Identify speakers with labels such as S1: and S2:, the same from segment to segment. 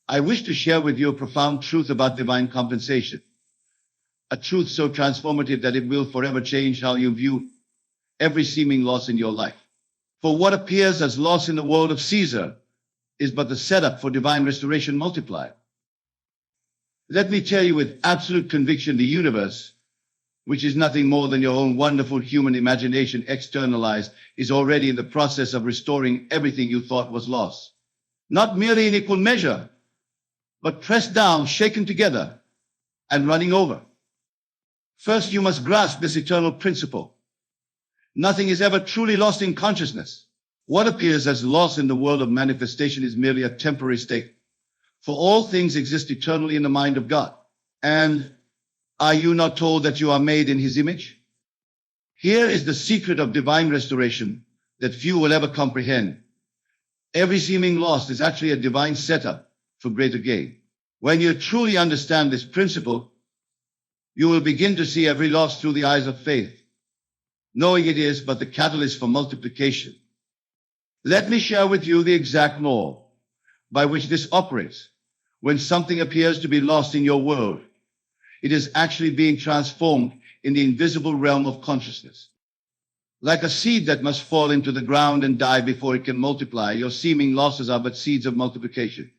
S1: I wish to share with you a profound truth about divine compensation. A truth so transformative that it will forever change how you view every seeming loss in your life. For what appears as loss in the world of Caesar is but the setup for divine restoration multiplied. Let me tell you with absolute conviction, the universe, which is nothing more than your own wonderful human imagination externalized, is already in the process of restoring everything you thought was lost. Not merely in equal measure, but pressed down, shaken together, and running over. First, you must grasp this eternal principle. Nothing is ever truly lost in consciousness. What appears as loss in the world of manifestation is merely a temporary state. For all things exist eternally in the mind of God. And are you not told that you are made in His image? Here is the secret of divine restoration that few will ever comprehend. Every seeming loss is actually a divine setup for greater gain. When you truly understand this principle, you will begin to see every loss through the eyes of faith, knowing it is but the catalyst for multiplication. Let me share with you the exact law by which this operates. When something appears to be lost in your world, it is actually being transformed in the invisible realm of consciousness. Like a seed that must fall into the ground and die before it can multiply, your seeming losses are but seeds of multiplication.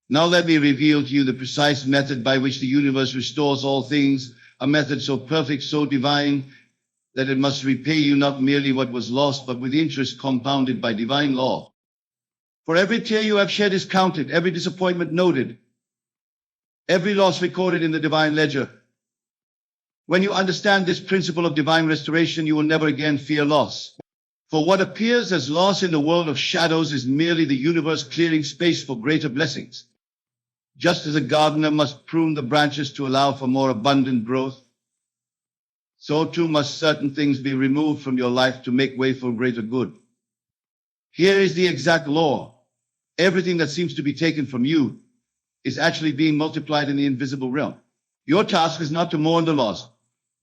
S1: Now let me reveal to you the precise method by which the universe restores all things, a method so perfect, so divine, that it must repay you not merely what was lost, but with interest compounded by divine law. For every tear you have shed is counted, every disappointment noted, every loss recorded in the divine ledger. When you understand this principle of divine restoration, you will never again fear loss. For what appears as loss in the world of shadows is merely the universe clearing space for greater blessings. Just as a gardener must prune the branches to allow for more abundant growth, so too must certain things be removed from your life to make way for greater good. Here is the exact law. Everything that seems to be taken from you is actually being multiplied in the invisible realm. Your task is not to mourn the loss,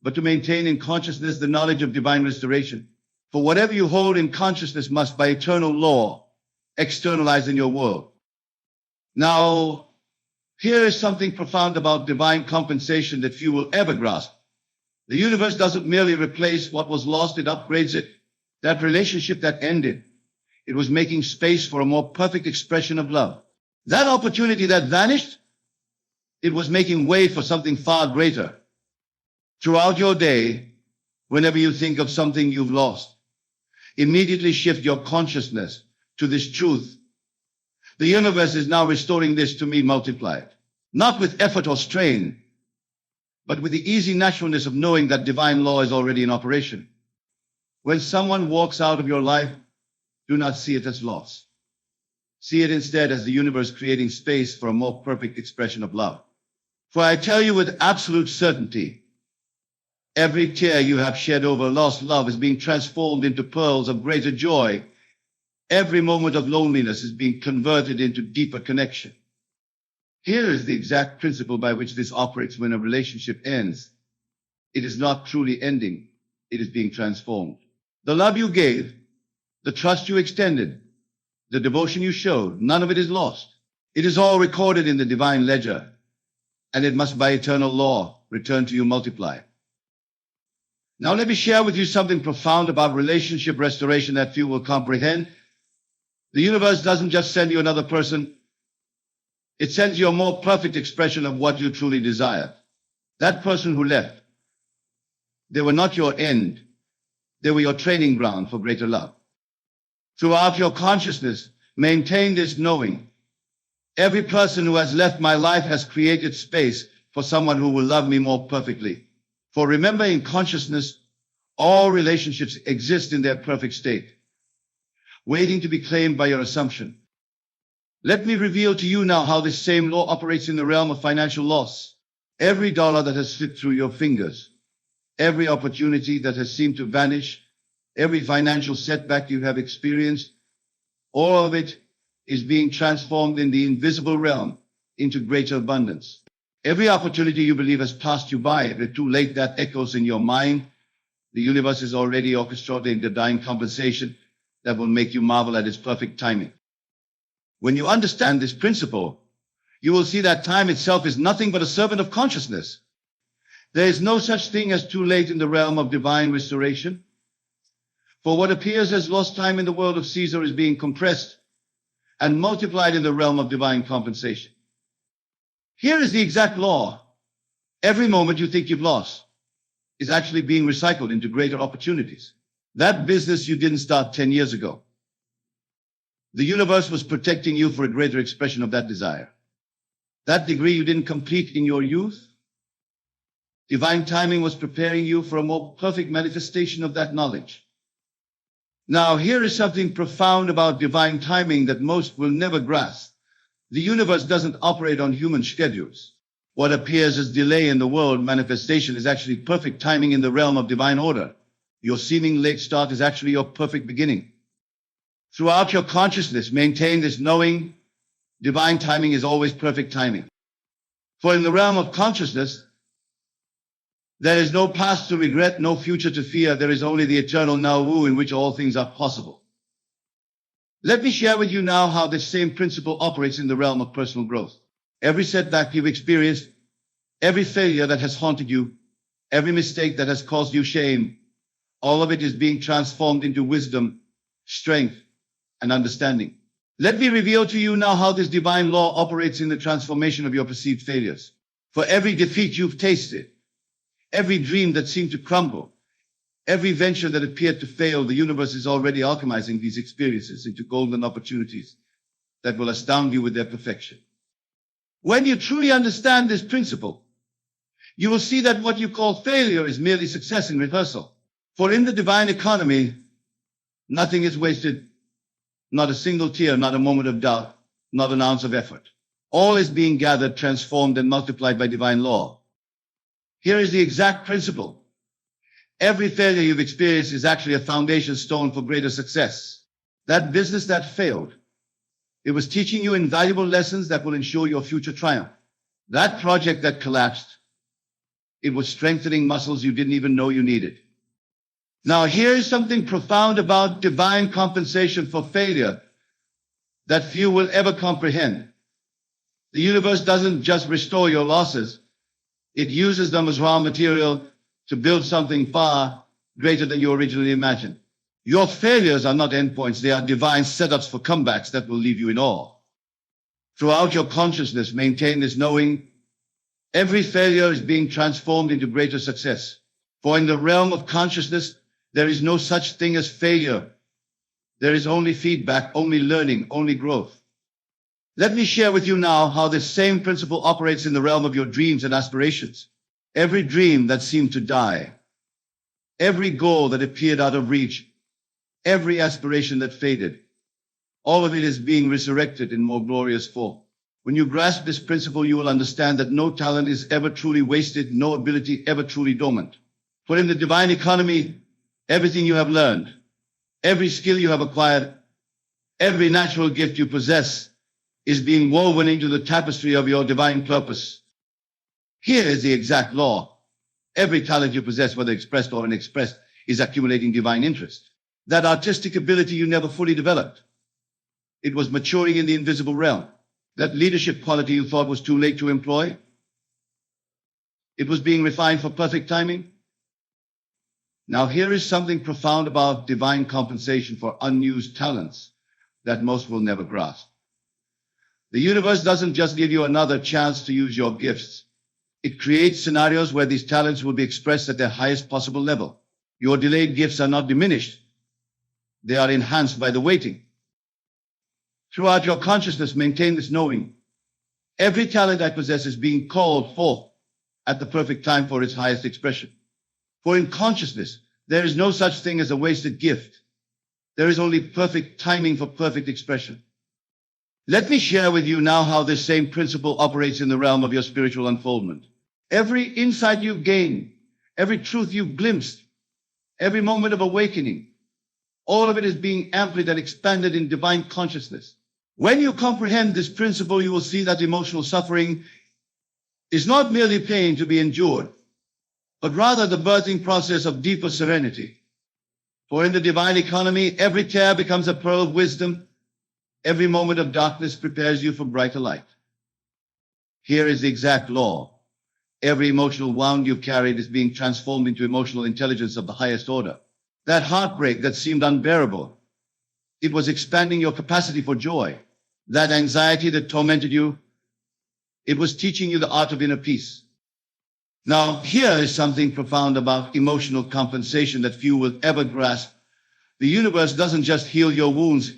S1: but to maintain in consciousness the knowledge of divine restoration. For whatever you hold in consciousness must, by eternal law, externalize in your world. Now, here is something profound about divine compensation that few will ever grasp. The universe doesn't merely replace what was lost, it upgrades it. That relationship that ended, it was making space for a more perfect expression of love. That opportunity that vanished, it was making way for something far greater. Throughout your day, whenever you think of something you've lost, immediately shift your consciousness to this truth. The universe is now restoring this to me multiplied, not with effort or strain, but with the easy naturalness of knowing that divine law is already in operation. When someone walks out of your life, do not see it as loss. See it instead as the universe creating space for a more perfect expression of love. For I tell you with absolute certainty, every tear you have shed over lost love is being transformed into pearls of greater joy. Every moment of loneliness is being converted into deeper connection. Here is the exact principle by which this operates when a relationship ends. It is not truly ending, it is being transformed. The love you gave, the trust you extended, the devotion you showed, none of it is lost. It is all recorded in the divine ledger, and it must by eternal law return to you multiplied. Now let me share with you something profound about relationship restoration that few will comprehend. The universe doesn't just send you another person, it sends you a more perfect expression of what you truly desire. That person who left, they were not your end, they were your training ground for greater love. Throughout your consciousness, maintain this knowing. Every person who has left my life has created space for someone who will love me more perfectly. For remember, in consciousness, all relationships exist in their perfect state, waiting to be claimed by your assumption. Let me reveal to you now how this same law operates in the realm of financial loss. Every dollar that has slipped through your fingers, every opportunity that has seemed to vanish, every financial setback you have experienced, all of it is being transformed in the invisible realm into greater abundance. Every opportunity you believe has passed you by, if it's too late, that echoes in your mind. The universe is already orchestrating divine compensation that will make you marvel at its perfect timing. When you understand this principle, you will see that time itself is nothing but a servant of consciousness. There is no such thing as too late in the realm of divine restoration. For what appears as lost time in the world of Caesar is being compressed and multiplied in the realm of divine compensation. Here is the exact law. Every moment you think you've lost is actually being recycled into greater opportunities. That business you didn't start 10 years ago, the universe was protecting you for a greater expression of that desire. That degree you didn't complete in your youth, divine timing was preparing you for a more perfect manifestation of that knowledge. Now, here is something profound about divine timing that most will never grasp. The universe doesn't operate on human schedules. What appears as delay in the world manifestation is actually perfect timing in the realm of divine order. Your seeming late start is actually your perfect beginning. Throughout your consciousness, maintain this knowing divine timing is always perfect timing. For in the realm of consciousness, there is no past to regret, no future to fear. There is only the eternal now in which all things are possible. Let me share with you now how this same principle operates in the realm of personal growth. Every setback you've experienced, every failure that has haunted you, every mistake that has caused you shame, all of it is being transformed into wisdom, strength, and understanding. Let me reveal to you now how this divine law operates in the transformation of your perceived failures. For every defeat you've tasted, every dream that seemed to crumble, every venture that appeared to fail, the universe is already alchemizing these experiences into golden opportunities that will astound you with their perfection. When you truly understand this principle, you will see that what you call failure is merely success in rehearsal. For in the divine economy, nothing is wasted. Not a single tear, not a moment of doubt, not an ounce of effort. All is being gathered, transformed, and multiplied by divine law. Here is the exact principle. Every failure you've experienced is actually a foundation stone for greater success. That business that failed, it was teaching you invaluable lessons that will ensure your future triumph. That project that collapsed, it was strengthening muscles you didn't even know you needed. Now, here's something profound about divine compensation for failure that few will ever comprehend. The universe doesn't just restore your losses. It uses them as raw material to build something far greater than you originally imagined. Your failures are not endpoints. They are divine setups for comebacks that will leave you in awe. Throughout your consciousness, maintain this knowing. Every failure is being transformed into greater success. For in the realm of consciousness, there is no such thing as failure. There is only feedback, only learning, only growth. Let me share with you now how this same principle operates in the realm of your dreams and aspirations. Every dream that seemed to die, every goal that appeared out of reach, every aspiration that faded, all of it is being resurrected in more glorious form. When you grasp this principle, you will understand that no talent is ever truly wasted, no ability ever truly dormant. For in the divine economy, everything you have learned, every skill you have acquired, every natural gift you possess is being woven into the tapestry of your divine purpose. Here is the exact law. Every talent you possess, whether expressed or unexpressed, is accumulating divine interest. That artistic ability you never fully developed, it was maturing in the invisible realm. That leadership quality you thought was too late to employ, it was being refined for perfect timing. Now, here is something profound about divine compensation for unused talents that most will never grasp. The universe doesn't just give you another chance to use your gifts. It creates scenarios where these talents will be expressed at their highest possible level. Your delayed gifts are not diminished. They are enhanced by the waiting. Throughout your consciousness, maintain this knowing. Every talent I possess is being called forth at the perfect time for its highest expression. For in consciousness, there is no such thing as a wasted gift. There is only perfect timing for perfect expression. Let me share with you now how this same principle operates in the realm of your spiritual unfoldment. Every insight you've gained, every truth you've glimpsed, every moment of awakening, all of it is being amplified and expanded in divine consciousness. When you comprehend this principle, you will see that emotional suffering is not merely pain to be endured, but rather the birthing process of deeper serenity. For in the divine economy, every tear becomes a pearl of wisdom. Every moment of darkness prepares you for brighter light. Here is the exact law. Every emotional wound you've carried is being transformed into emotional intelligence of the highest order. That heartbreak that seemed unbearable, it was expanding your capacity for joy. That anxiety that tormented you, it was teaching you the art of inner peace. Now, here is something profound about emotional compensation that few will ever grasp. The universe doesn't just heal your wounds,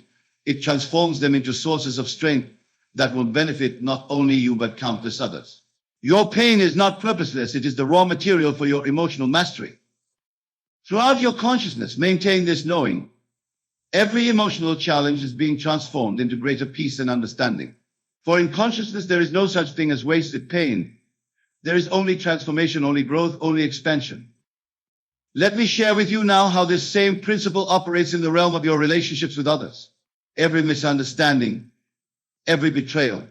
S1: it transforms them into sources of strength that will benefit not only you but countless others. Your pain is not purposeless, it is the raw material for your emotional mastery. Throughout your consciousness, maintain this knowing. Every emotional challenge is being transformed into greater peace and understanding. For in consciousness, there is no such thing as wasted pain. There is only transformation, only growth, only expansion. Let me share with you now how this same principle operates in the realm of your relationships with others. Every misunderstanding, every betrayal,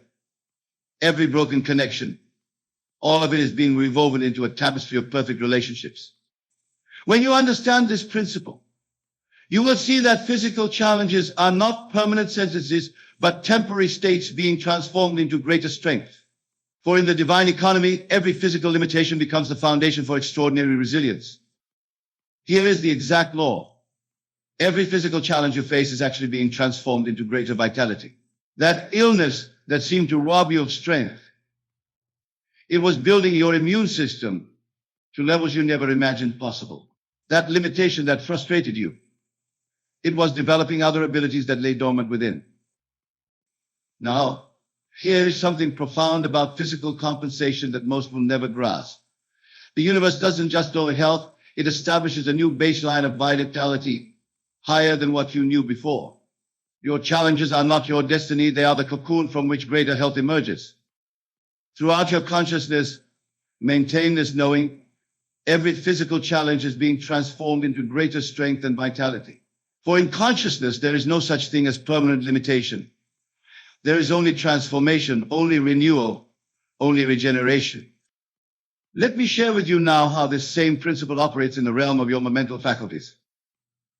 S1: every broken connection, all of it is being rewoven into a tapestry of perfect relationships. When you understand this principle, you will see that physical challenges are not permanent sentences, but temporary states being transformed into greater strength. For in the divine economy, every physical limitation becomes the foundation for extraordinary resilience. Here is the exact law. Every physical challenge you face is actually being transformed into greater vitality. That illness that seemed to rob you of strength, it was building your immune system to levels you never imagined possible. That limitation that frustrated you, it was developing other abilities that lay dormant within. Now, here is something profound about physical compensation that most will never grasp. The universe doesn't just know health, it establishes a new baseline of vitality higher than what you knew before. Your challenges are not your destiny, they are the cocoon from which greater health emerges. Throughout your consciousness, maintain this knowing. Every physical challenge is being transformed into greater strength and vitality. For in consciousness, there is no such thing as permanent limitation. There is only transformation, only renewal, only regeneration. Let me share with you now how this same principle operates in the realm of your mental faculties.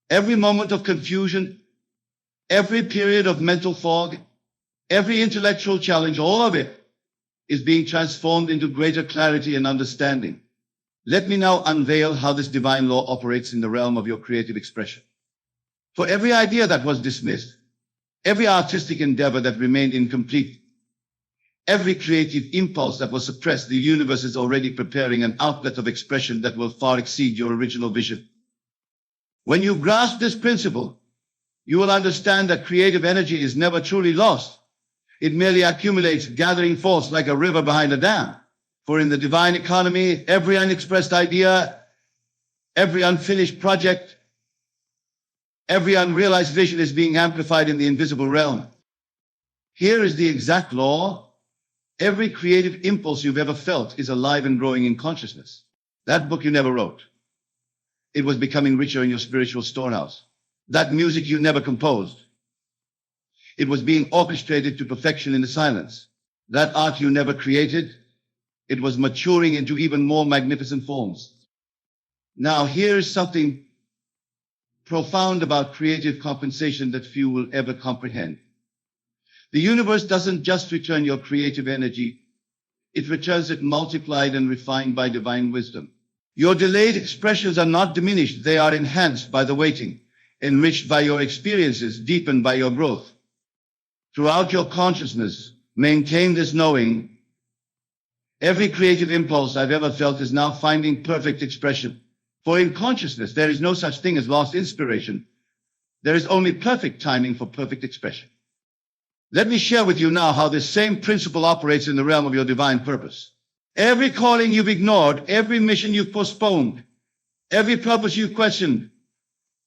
S1: Every moment of confusion, every period of mental fog, every intellectual challenge, all of it is being transformed into greater clarity and understanding. Let me now unveil how this divine law operates in the realm of your creative expression. For every idea that was dismissed, every artistic endeavor that remained incomplete, every creative impulse that was suppressed, the universe is already preparing an outlet of expression that will far exceed your original vision. When you grasp this principle, you will understand that creative energy is never truly lost. It merely accumulates, gathering force like a river behind a dam. For in the divine economy, every unexpressed idea, every unfinished project, every unrealized vision is being amplified in the invisible realm. Here is the exact law. Every creative impulse you've ever felt is alive and growing in consciousness. That book you never wrote, it was becoming richer in your spiritual storehouse. That music you never composed, it was being orchestrated to perfection in the silence. That art you never created, it was maturing into even more magnificent forms. Now, here is something profound about creative compensation that few will ever comprehend. The universe doesn't just return your creative energy, it returns it multiplied and refined by divine wisdom. Your delayed expressions are not diminished, they are enhanced by the waiting, enriched by your experiences, deepened by your growth. Throughout your consciousness, maintain this knowing. Every creative impulse I've ever felt is now finding perfect expression. For in consciousness, there is no such thing as lost inspiration. There is only perfect timing for perfect expression. Let me share with you now how this same principle operates in the realm of your divine purpose. Every calling you've ignored, every mission you've postponed, every purpose you've questioned,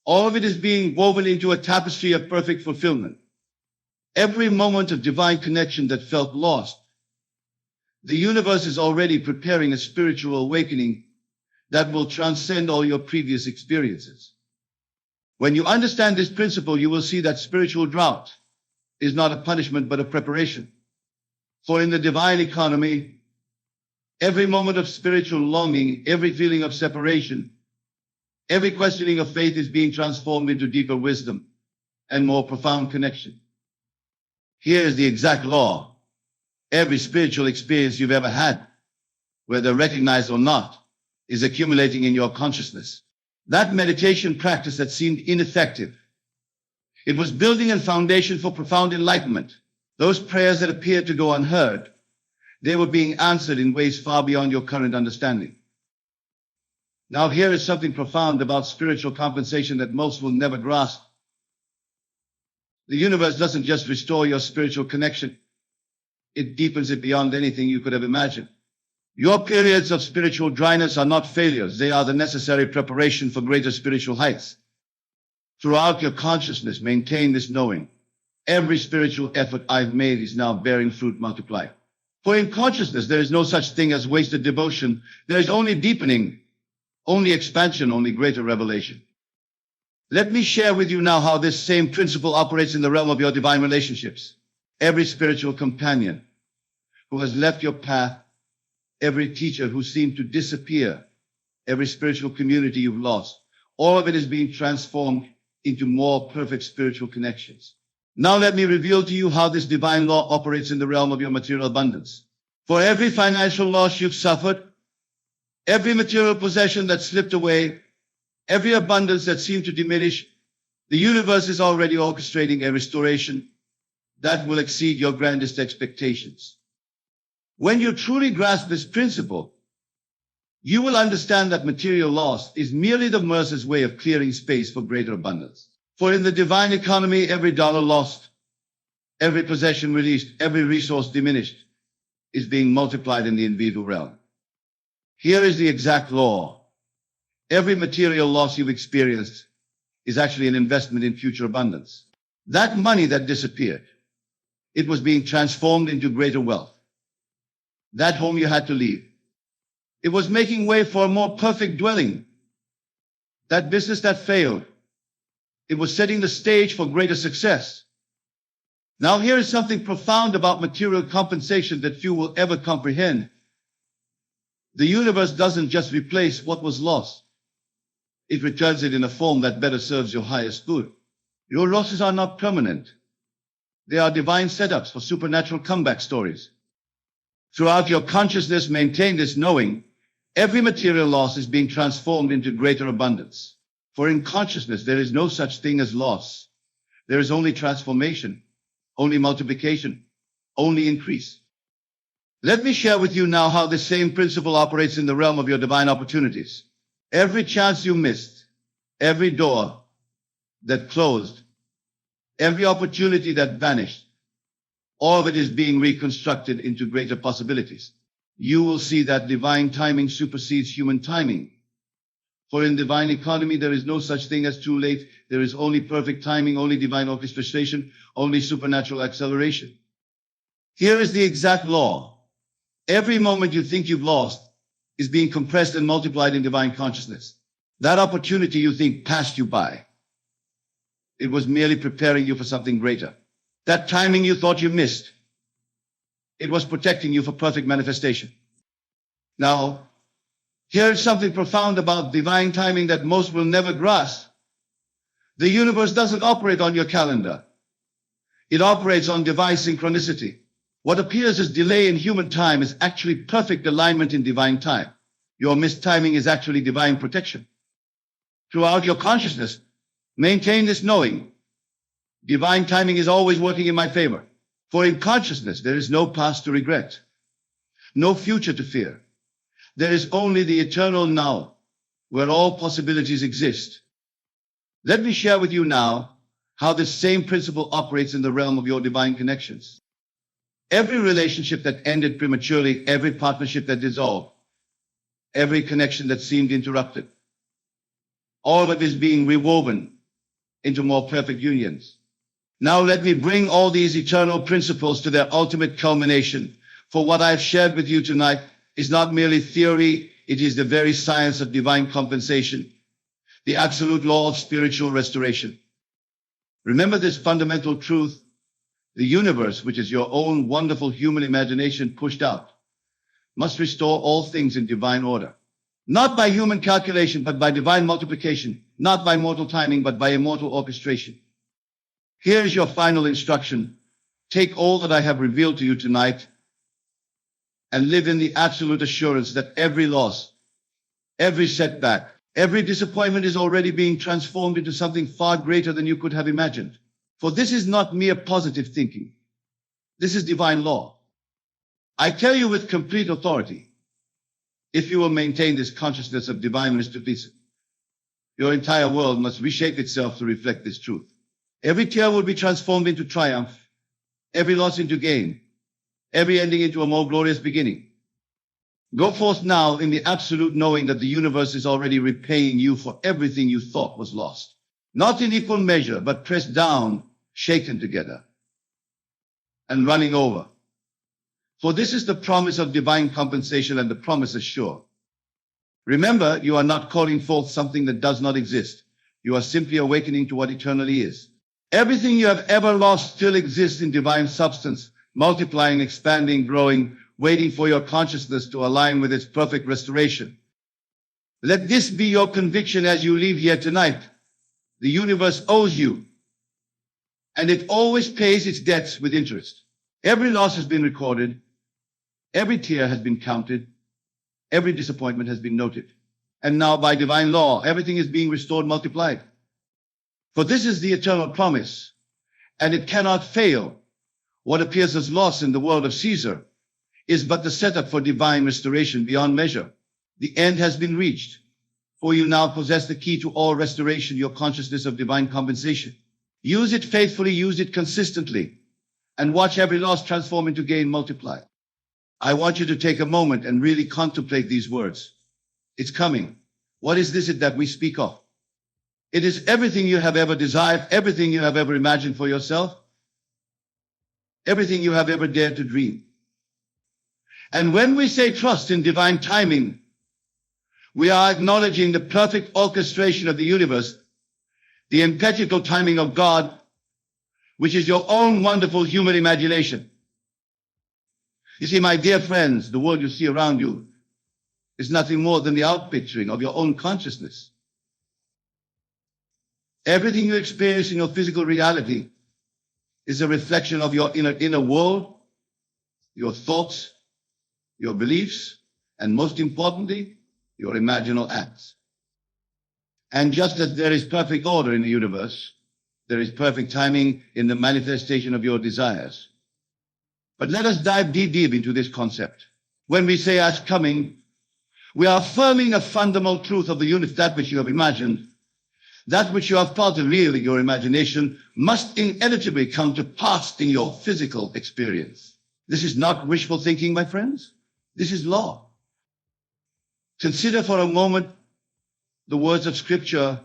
S1: all of it is being woven into a tapestry of perfect fulfillment. Every moment of divine connection that felt lost, the universe is already preparing a spiritual awakening that will transcend all your previous experiences. When you understand this principle, you will see that spiritual drought is not a punishment, but a preparation. For in the divine economy, every moment of spiritual longing, every feeling of separation, every questioning of faith is being transformed into deeper wisdom and more profound connection. Here is the exact law. Every spiritual experience you've ever had, whether recognized or not, is accumulating in your consciousness. That meditation practice that seemed ineffective, it was building a foundation for profound enlightenment. Those prayers that appeared to go unheard, they were being answered in ways far beyond your current understanding. Now here is something profound about spiritual compensation that most will never grasp. The universe doesn't just restore your spiritual connection, it deepens it beyond anything you could have imagined. Your periods of spiritual dryness are not failures, they are the necessary preparation for greater spiritual heights. Throughout your consciousness, maintain this knowing. Every spiritual effort I've made is now bearing fruit multiplied. For in consciousness, there is no such thing as wasted devotion. There is only deepening, only expansion, only greater revelation. Let me share with you now how this same principle operates in the realm of your divine relationships. Every spiritual companion who has left your path, every teacher who seemed to disappear, every spiritual community you've lost, all of it is being transformed into more perfect spiritual connections. Now let me reveal to you how this divine law operates in the realm of your material abundance. For every financial loss you've suffered, every material possession that slipped away, every abundance that seemed to diminish, the universe is already orchestrating a restoration that will exceed your grandest expectations. When you truly grasp this principle, you will understand that material loss is merely the mercer's way of clearing space for greater abundance. For in the divine economy, every dollar lost, every possession released, every resource diminished is being multiplied in the individual realm. Here is the exact law. Every material loss you've experienced is actually an investment in future abundance. That money that disappeared, it was being transformed into greater wealth. That home you had to leave, it was making way for a more perfect dwelling. That business that failed, it was setting the stage for greater success. Now here is something profound about material compensation that few will ever comprehend. The universe doesn't just replace what was lost. It returns it in a form that better serves your highest good. Your losses are not permanent. They are divine setups for supernatural comeback stories. Throughout your consciousness, maintain this knowing. Every material loss is being transformed into greater abundance. For in consciousness, there is no such thing as loss. There is only transformation, only multiplication, only increase. Let me share with you now how this same principle operates in the realm of your divine opportunities. Every chance you missed, every door that closed, every opportunity that vanished, all of it is being reconstructed into greater possibilities. You will see that divine timing supersedes human timing. For in divine economy, there is no such thing as too late. There is only perfect timing, only divine orchestration, only supernatural acceleration. Here is the exact law. Every moment you think you've lost is being compressed and multiplied in divine consciousness. That opportunity you think passed you by, it was merely preparing you for something greater. That timing you thought you missed, it was protecting you for perfect manifestation. Now, here's something profound about divine timing that most will never grasp. The universe doesn't operate on your calendar. It operates on divine synchronicity. What appears as delay in human time is actually perfect alignment in divine time. Your missed timing is actually divine protection. Throughout your consciousness, maintain this knowing. Divine timing is always working in my favor. For in consciousness, there is no past to regret, no future to fear. There is only the eternal now, where all possibilities exist. Let me share with you now how this same principle operates in the realm of your divine connections. Every relationship that ended prematurely, every partnership that dissolved, every connection that seemed interrupted, all of it is being rewoven into more perfect unions. Now let me bring all these eternal principles to their ultimate culmination. For what I've shared with you tonight is not merely theory, it is the very science of divine compensation, the absolute law of spiritual restoration. Remember this fundamental truth: the universe, which is your own wonderful human imagination pushed out, must restore all things in divine order. Not by human calculation, but by divine multiplication, not by mortal timing, but by immortal orchestration. Here is your final instruction. Take all that I have revealed to you tonight and live in the absolute assurance that every loss, every setback, every disappointment is already being transformed into something far greater than you could have imagined. For this is not mere positive thinking. This is divine law. I tell you with complete authority, if you will maintain this consciousness of divine mysticism, your entire world must reshape itself to reflect this truth. Every tear will be transformed into triumph, every loss into gain, every ending into a more glorious beginning. Go forth now in the absolute knowing that the universe is already repaying you for everything you thought was lost. Not in equal measure, but pressed down, shaken together, and running over. For this is the promise of divine compensation, and the promise is sure. Remember, you are not calling forth something that does not exist. You are simply awakening to what eternally is. Everything you have ever lost still exists in divine substance, multiplying, expanding, growing, waiting for your consciousness to align with its perfect restoration. Let this be your conviction as you leave here tonight. The universe owes you, and it always pays its debts with interest. Every loss has been recorded. Every tear has been counted. Every disappointment has been noted. And now by divine law, everything is being restored, multiplied. For this is the eternal promise, and it cannot fail. What appears as loss in the world of Caesar is but the setup for divine restoration beyond measure. The end has been reached, for you now possess the key to all restoration, your consciousness of divine compensation. Use it faithfully, use it consistently, and watch every loss transform into gain multiplied. I want you to take a moment and really contemplate these words. It's coming. What is this that we speak of? It is everything you have ever desired, everything you have ever imagined for yourself, everything you have ever dared to dream. And when we say trust in divine timing, we are acknowledging the perfect orchestration of the universe, the impeccable timing of God, which is your own wonderful human imagination. You see, my dear friends, the world you see around you is nothing more than the outpicturing of your own consciousness. Everything you experience in your physical reality is a reflection of your inner world, your thoughts, your beliefs, and most importantly, your imaginal acts. And just as there is perfect order in the universe, there is perfect timing in the manifestation of your desires. But let us dive deep into this concept. When we say as coming, we are affirming a fundamental truth of the universe. That which you have imagined, that which you have felt real in your imagination, must inevitably come to pass in your physical experience. This is not wishful thinking, my friends. This is law. Consider for a moment the words of Scripture.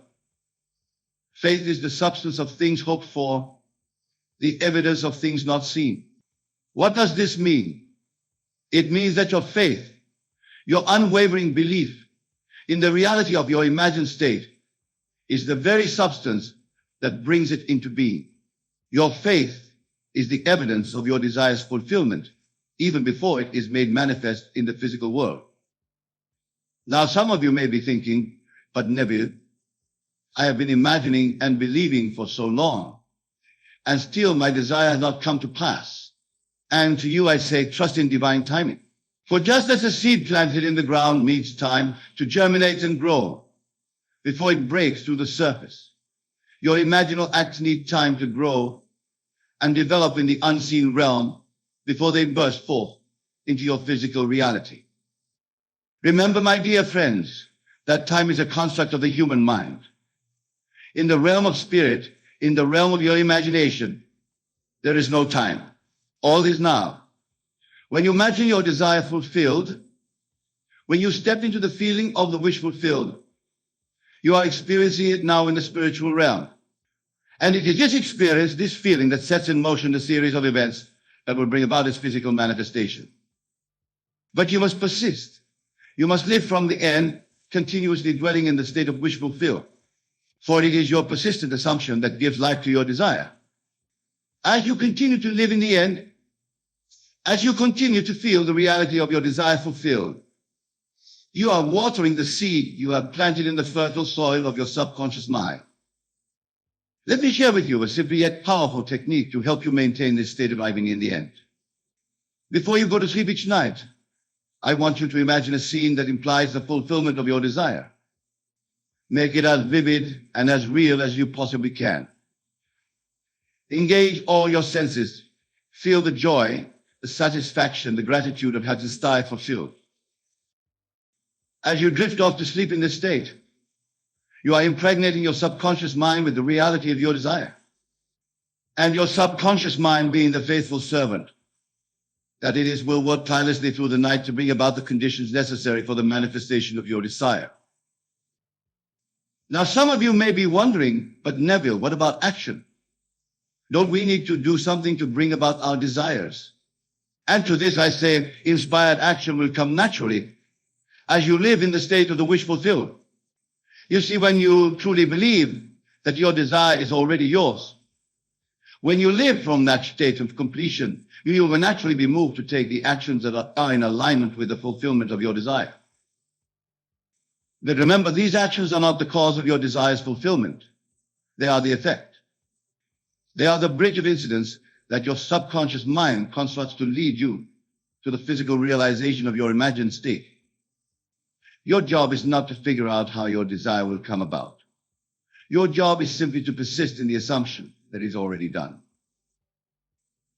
S1: Faith is the substance of things hoped for, the evidence of things not seen. What does this mean? It means that your faith, your unwavering belief in the reality of your imagined state, is the very substance that brings it into being. Your faith is the evidence of your desire's fulfillment, even before it is made manifest in the physical world. Now, some of you may be thinking, but Neville, I have been imagining and believing for so long, and still my desire has not come to pass. And to you I say, trust in divine timing. For just as a seed planted in the ground needs time to germinate and grow before it breaks through the surface, your imaginal acts need time to grow and develop in the unseen realm before they burst forth into your physical reality. Remember, my dear friends, that time is a construct of the human mind. In the realm of spirit, in the realm of your imagination, there is no time. All is now. When you imagine your desire fulfilled, when you step into the feeling of the wish fulfilled, you are experiencing it now in the spiritual realm. And it is this experience, this feeling, that sets in motion the series of events that will bring about its physical manifestation. But you must persist. You must live from the end, continuously dwelling in the state of wish fulfilled. For it is your persistent assumption that gives life to your desire. As you continue to live in the end, as you continue to feel the reality of your desire fulfilled, you are watering the seed you have planted in the fertile soil of your subconscious mind. Let me share with you a simple yet powerful technique to help you maintain this state of living in the end. Before you go to sleep each night, I want you to imagine a scene that implies the fulfillment of your desire. Make it as vivid and as real as you possibly can. Engage all your senses. Feel the joy, the satisfaction, the gratitude of having desire fulfilled. As you drift off to sleep in this state, you are impregnating your subconscious mind with the reality of your desire. And your subconscious mind, being the faithful servant that it is, will work tirelessly through the night to bring about the conditions necessary for the manifestation of your desire. Now, some of you may be wondering, but Neville, what about action? Don't we need to do something to bring about our desires? And to this I say, inspired action will come naturally as you live in the state of the wish fulfilled. You see, when you truly believe that your desire is already yours, when you live from that state of completion, you will naturally be moved to take the actions that are in alignment with the fulfillment of your desire. But remember, these actions are not the cause of your desire's fulfillment. They are the effect. They are the bridge of incidents that your subconscious mind constructs to lead you to the physical realization of your imagined state. Your job is not to figure out how your desire will come about. Your job is simply to persist in the assumption that is already done.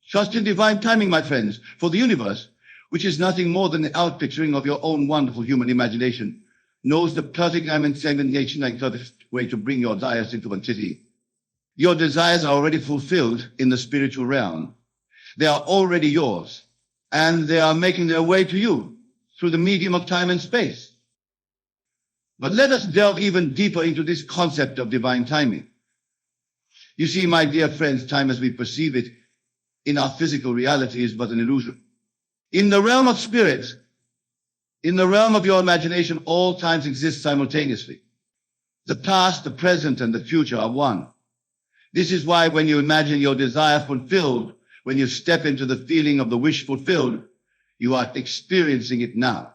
S1: Trust in divine timing, my friends, for the universe, which is nothing more than the outpicturing of your own wonderful human imagination, knows the perfect segmentation and perfect way to bring your desires into entity. Your desires are already fulfilled in the spiritual realm. They are already yours, and they are making their way to you through the medium of time and space. But let us delve even deeper into this concept of divine timing. You see, my dear friends, time as we perceive it in our physical reality is but an illusion. In the realm of spirit, in the realm of your imagination, all times exist simultaneously. The past, the present, and the future are one. This is why when you imagine your desire fulfilled, when you step into the feeling of the wish fulfilled, you are experiencing it now.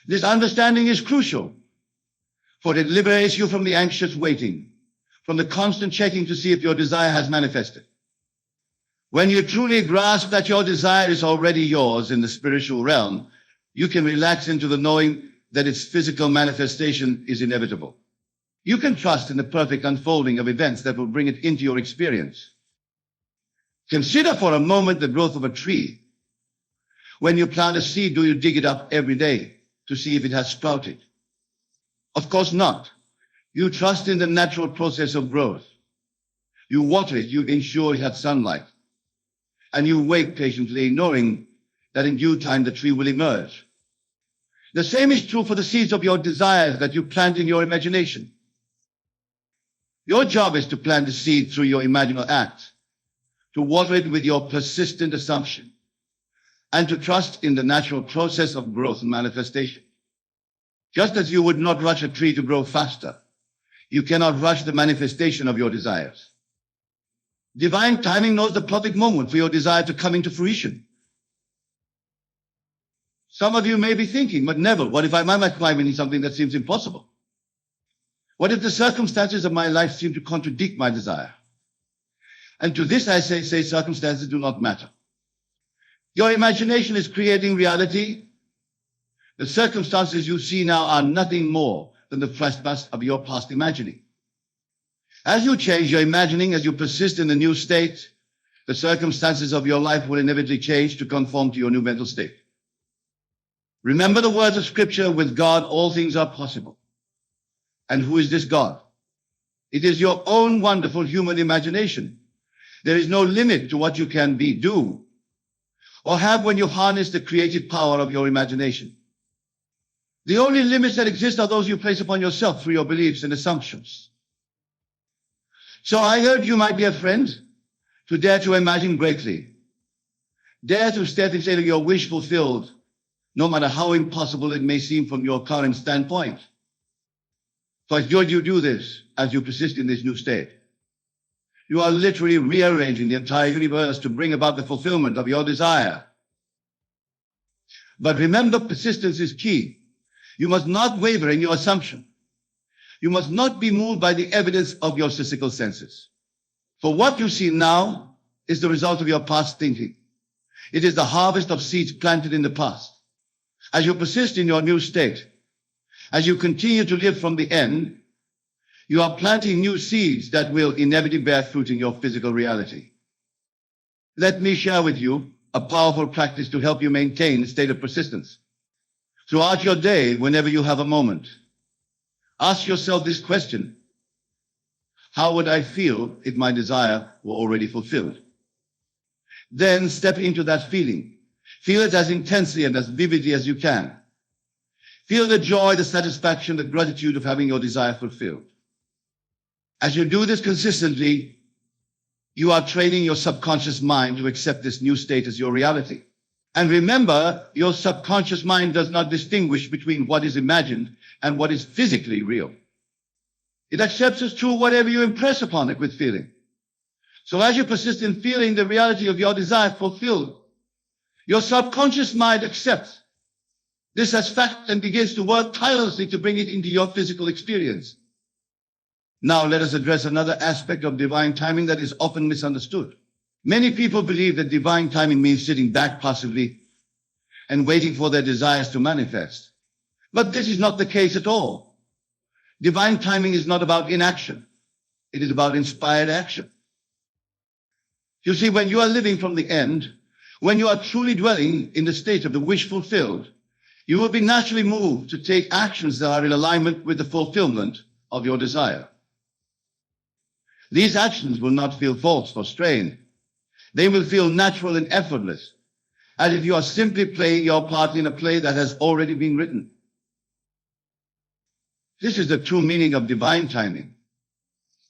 S1: This understanding is crucial, for it liberates you from the anxious waiting, from the constant checking to see if your desire has manifested. When you truly grasp that your desire is already yours in the spiritual realm, you can relax into the knowing that its physical manifestation is inevitable. You can trust in the perfect unfolding of events that will bring it into your experience. Consider for a moment the growth of a tree. When you plant a seed, do you dig it up every day to see if it has sprouted? Of course not. You trust in the natural process of growth. You water it, you ensure it has sunlight, and you wait patiently, knowing that in due time the tree will emerge. The same is true for the seeds of your desires that you plant in your imagination. Your job is to plant the seed through your imaginal act, to water it with your persistent assumption, and to trust in the natural process of growth and manifestation. Just as you would not rush a tree to grow faster, you cannot rush the manifestation of your desires. Divine timing knows the perfect moment for your desire to come into fruition. Some of you may be thinking, but Neville, what if I'm climbing something that seems impossible? What if the circumstances of my life seem to contradict my desire? And to this I say circumstances do not matter. Your imagination is creating reality. The circumstances you see now are nothing more than the flashbacks of your past imagining. As you change your imagining, as you persist in the new state, the circumstances of your life will inevitably change to conform to your new mental state. Remember the words of Scripture, with God all things are possible. And who is this God? It is your own wonderful human imagination. There is no limit to what you can be, do, or have when you harness the creative power of your imagination. The only limits that exist are those you place upon yourself through your beliefs and assumptions. So I urge you, my dear friend, to dare to imagine greatly. Dare to step into your wish fulfilled, no matter how impossible it may seem from your current standpoint. For as you do this, as you persist in this new state, you are literally rearranging the entire universe to bring about the fulfillment of your desire. But remember, persistence is key. You must not waver in your assumption. You must not be moved by the evidence of your physical senses. For what you see now is the result of your past thinking. It is the harvest of seeds planted in the past. As you persist in your new state, as you continue to live from the end, you are planting new seeds that will inevitably bear fruit in your physical reality. Let me share with you a powerful practice to help you maintain a state of persistence. Throughout your day, whenever you have a moment, ask yourself this question: how would I feel if my desire were already fulfilled? Then step into that feeling. Feel it as intensely and as vividly as you can. Feel the joy, the satisfaction, the gratitude of having your desire fulfilled. As you do this consistently, you are training your subconscious mind to accept this new state as your reality. And remember, your subconscious mind does not distinguish between what is imagined and what is physically real. It accepts as true whatever you impress upon it with feeling. So as you persist in feeling the reality of your desire fulfilled, your subconscious mind accepts this as fact and begins to work tirelessly to bring it into your physical experience. Now let us address another aspect of divine timing that is often misunderstood. Many people believe that divine timing means sitting back passively and waiting for their desires to manifest. But this is not the case at all. Divine timing is not about inaction. It is about inspired action. You see, when you are living from the end, when you are truly dwelling in the state of the wish fulfilled, you will be naturally moved to take actions that are in alignment with the fulfillment of your desire. These actions will not feel forced or strained. They will feel natural and effortless, as if you are simply playing your part in a play that has already been written. This is the true meaning of divine timing.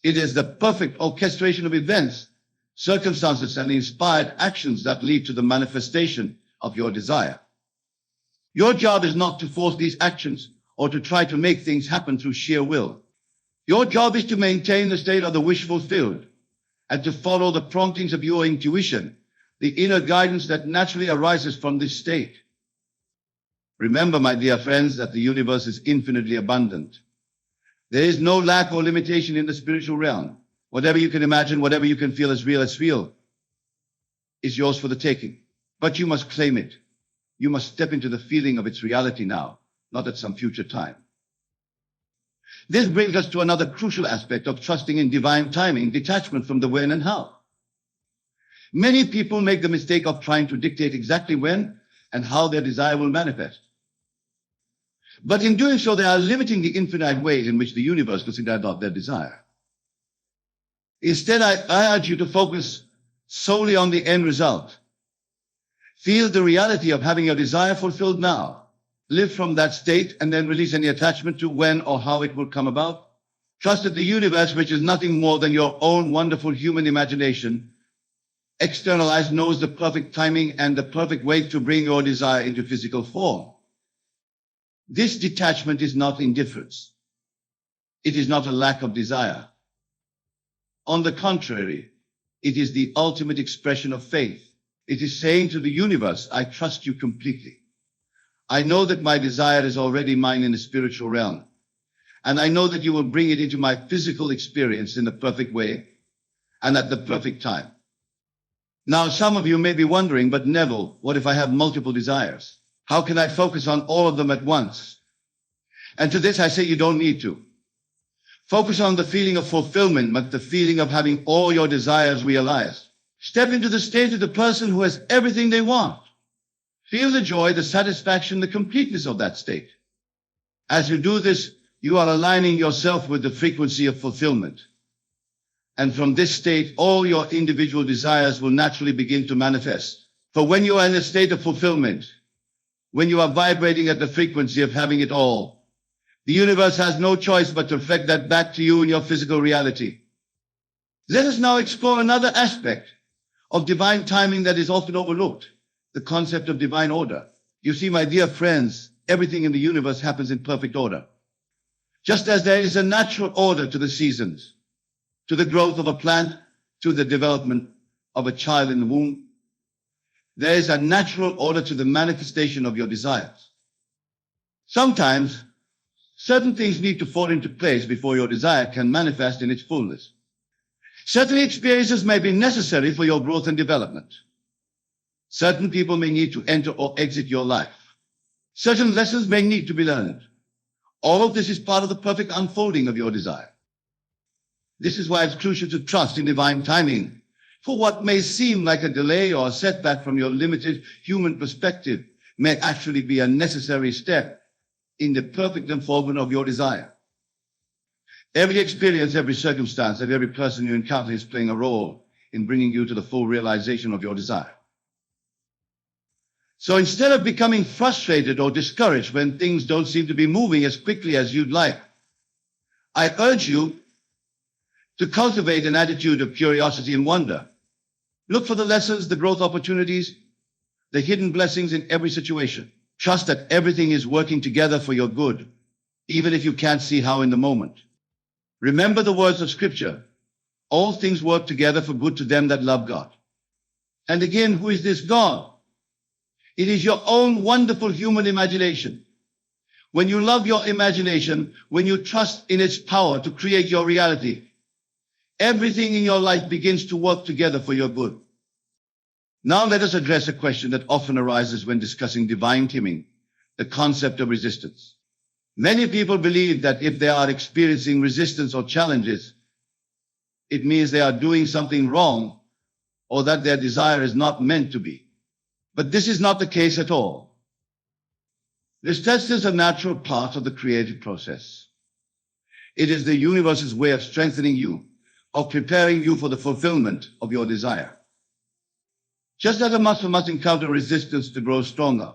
S1: It is the perfect orchestration of events, circumstances, and inspired actions that lead to the manifestation of your desire. Your job is not to force these actions or to try to make things happen through sheer will. Your job is to maintain the state of the wish fulfilled and to follow the promptings of your intuition, the inner guidance that naturally arises from this state. Remember, my dear friends, that the universe is infinitely abundant. There is no lack or limitation in the spiritual realm. Whatever you can imagine, whatever you can feel as real, is yours for the taking. But you must claim it. You must step into the feeling of its reality now, not at some future time. This brings us to another crucial aspect of trusting in divine timing, detachment from the when and how. Many people make the mistake of trying to dictate exactly when and how their desire will manifest. But in doing so, they are limiting the infinite ways in which the universe will carry out their desire. Instead, I urge you to focus solely on the end result. Feel the reality of having your desire fulfilled now. Live from that state and then release any attachment to when or how it will come about. Trust that the universe, which is nothing more than your own wonderful human imagination, externalized, knows the perfect timing and the perfect way to bring your desire into physical form. This detachment is not indifference. It is not a lack of desire. On the contrary, it is the ultimate expression of faith. It is saying to the universe, I trust you completely. I know that my desire is already mine in the spiritual realm, and I know that you will bring it into my physical experience in the perfect way and at the perfect time. Now, some of you may be wondering, but Neville, what if I have multiple desires? How can I focus on all of them at once? And to this I say you don't need to. Focus on the feeling of fulfillment, but the feeling of having all your desires realized. Step into the state of the person who has everything they want. Feel the joy, the satisfaction, the completeness of that state. As you do this, you are aligning yourself with the frequency of fulfillment. And from this state, all your individual desires will naturally begin to manifest. For when you are in a state of fulfillment, when you are vibrating at the frequency of having it all, the universe has no choice but to reflect that back to you in your physical reality. Let us now explore another aspect of divine timing that is often overlooked. The concept of divine order. You see, my dear friends, everything in the universe happens in perfect order. Just as there is a natural order to the seasons, to the growth of a plant, to the development of a child in the womb, there is a natural order to the manifestation of your desires. Sometimes, certain things need to fall into place before your desire can manifest in its fullness. Certain experiences may be necessary for your growth and development. Certain people may need to enter or exit your life. Certain lessons may need to be learned. All of this is part of the perfect unfolding of your desire. This is why it's crucial to trust in divine timing. For what may seem like a delay or a setback from your limited human perspective may actually be a necessary step in the perfect unfoldment of your desire. Every experience, every circumstance, and every person you encounter is playing a role in bringing you to the full realization of your desire. So instead of becoming frustrated or discouraged when things don't seem to be moving as quickly as you'd like, I urge you to cultivate an attitude of curiosity and wonder. Look for the lessons, the growth opportunities, the hidden blessings in every situation. Trust that everything is working together for your good, even if you can't see how in the moment. Remember the words of Scripture. All things work together for good to them that love God. And again, who is this God? It is your own wonderful human imagination. When you love your imagination, when you trust in its power to create your reality, everything in your life begins to work together for your good. Now let us address a question that often arises when discussing divine timing, the concept of resistance. Many people believe that if they are experiencing resistance or challenges, it means they are doing something wrong or that their desire is not meant to be. But this is not the case at all. Resistance is a natural part of the creative process. It is the universe's way of strengthening you, of preparing you for the fulfillment of your desire. Just as a muscle must encounter resistance to grow stronger,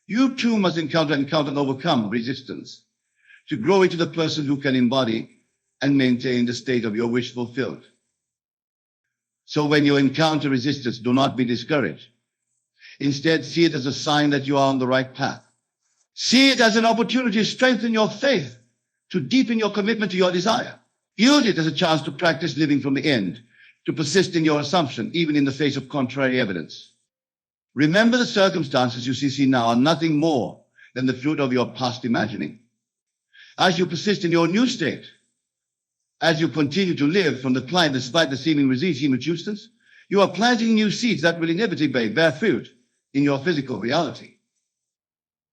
S1: you too must encounter and overcome resistance to grow into the person who can embody and maintain the state of your wish fulfilled. So when you encounter resistance, do not be discouraged. Instead, see it as a sign that you are on the right path. See it as an opportunity to strengthen your faith, to deepen your commitment to your desire. Use it as a chance to practice living from the end, to persist in your assumption, even in the face of contrary evidence. Remember, the circumstances you see now are nothing more than the fruit of your past imagining. As you persist in your new state, as you continue to live from the client despite the seeming resistance, you are planting new seeds that will inevitably bear fruit in your physical reality.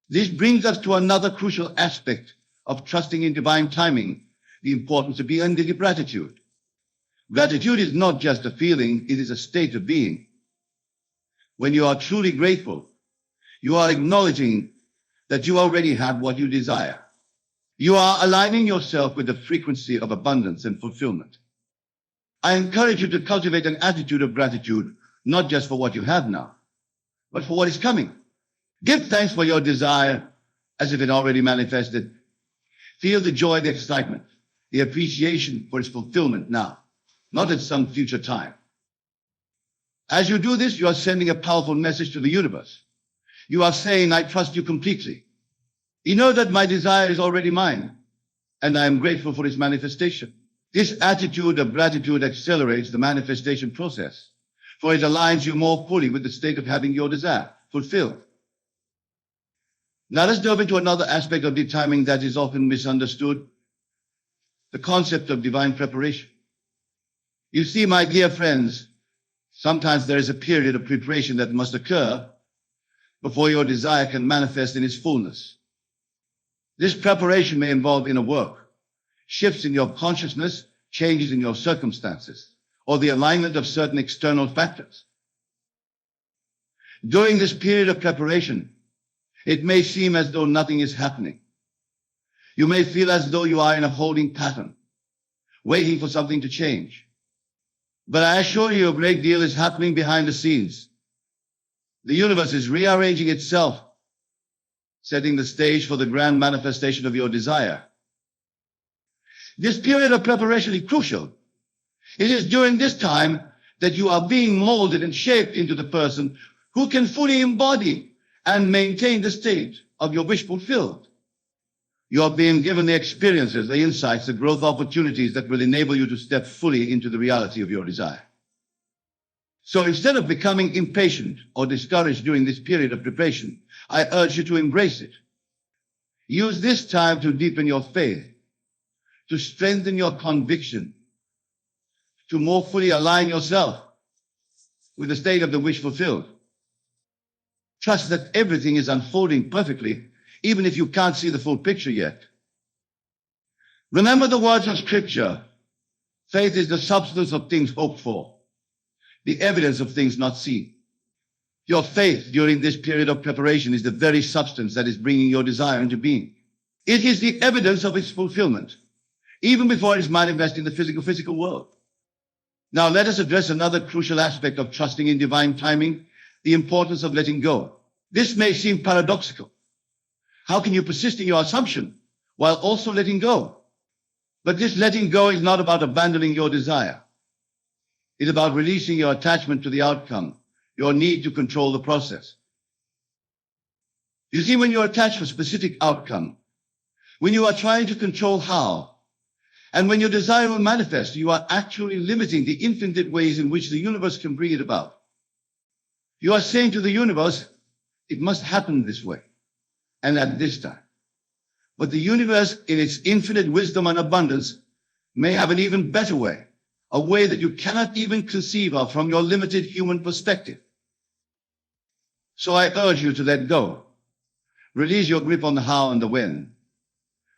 S1: This brings us to another crucial aspect of trusting in divine timing, the importance of being in gratitude. Gratitude is not just a feeling, it is a state of being. When you are truly grateful, you are acknowledging that you already have what you desire. You are aligning yourself with the frequency of abundance and fulfillment. I encourage you to cultivate an attitude of gratitude, not just for what you have now, but for what is coming. Give thanks for your desire as if it already manifested. Feel the joy, the excitement, the appreciation for its fulfillment now, not at some future time. As you do this, you are sending a powerful message to the universe. You are saying, I trust you completely. You know that my desire is already mine, and I am grateful for its manifestation. This attitude of gratitude accelerates the manifestation process, for it aligns you more fully with the state of having your desire fulfilled. Now let's delve into another aspect of divine timing that is often misunderstood, the concept of divine preparation. You see, my dear friends, sometimes there is a period of preparation that must occur before your desire can manifest in its fullness. This preparation may involve inner work, shifts in your consciousness, changes in your circumstances, or the alignment of certain external factors. During this period of preparation, it may seem as though nothing is happening. You may feel as though you are in a holding pattern, waiting for something to change. But I assure you, a great deal is happening behind the scenes. The universe is rearranging itself, setting the stage for the grand manifestation of your desire. This period of preparation is crucial. It is during this time that you are being molded and shaped into the person who can fully embody and maintain the state of your wish fulfilled. You are being given the experiences, the insights, the growth opportunities that will enable you to step fully into the reality of your desire. So instead of becoming impatient or discouraged during this period of preparation, I urge you to embrace it. Use this time to deepen your faith, to strengthen your conviction, to more fully align yourself with the state of the wish fulfilled. Trust that everything is unfolding perfectly, even if you can't see the full picture yet. Remember the words of Scripture. Faith is the substance of things hoped for, the evidence of things not seen. Your faith during this period of preparation is the very substance that is bringing your desire into being. It is the evidence of its fulfillment, even before it is manifest in the physical world. Now let us address another crucial aspect of trusting in divine timing, the importance of letting go. This may seem paradoxical. How can you persist in your assumption while also letting go? But this letting go is not about abandoning your desire. It's about releasing your attachment to the outcome, your need to control the process. You see, when you're attached to a specific outcome, when you are trying to control how, and when your desire will manifest, you are actually limiting the infinite ways in which the universe can bring it about. You are saying to the universe, it must happen this way, and at this time. But the universe, in its infinite wisdom and abundance, may have an even better way, a way that you cannot even conceive of from your limited human perspective. So I urge you to let go. Release your grip on the how and the when.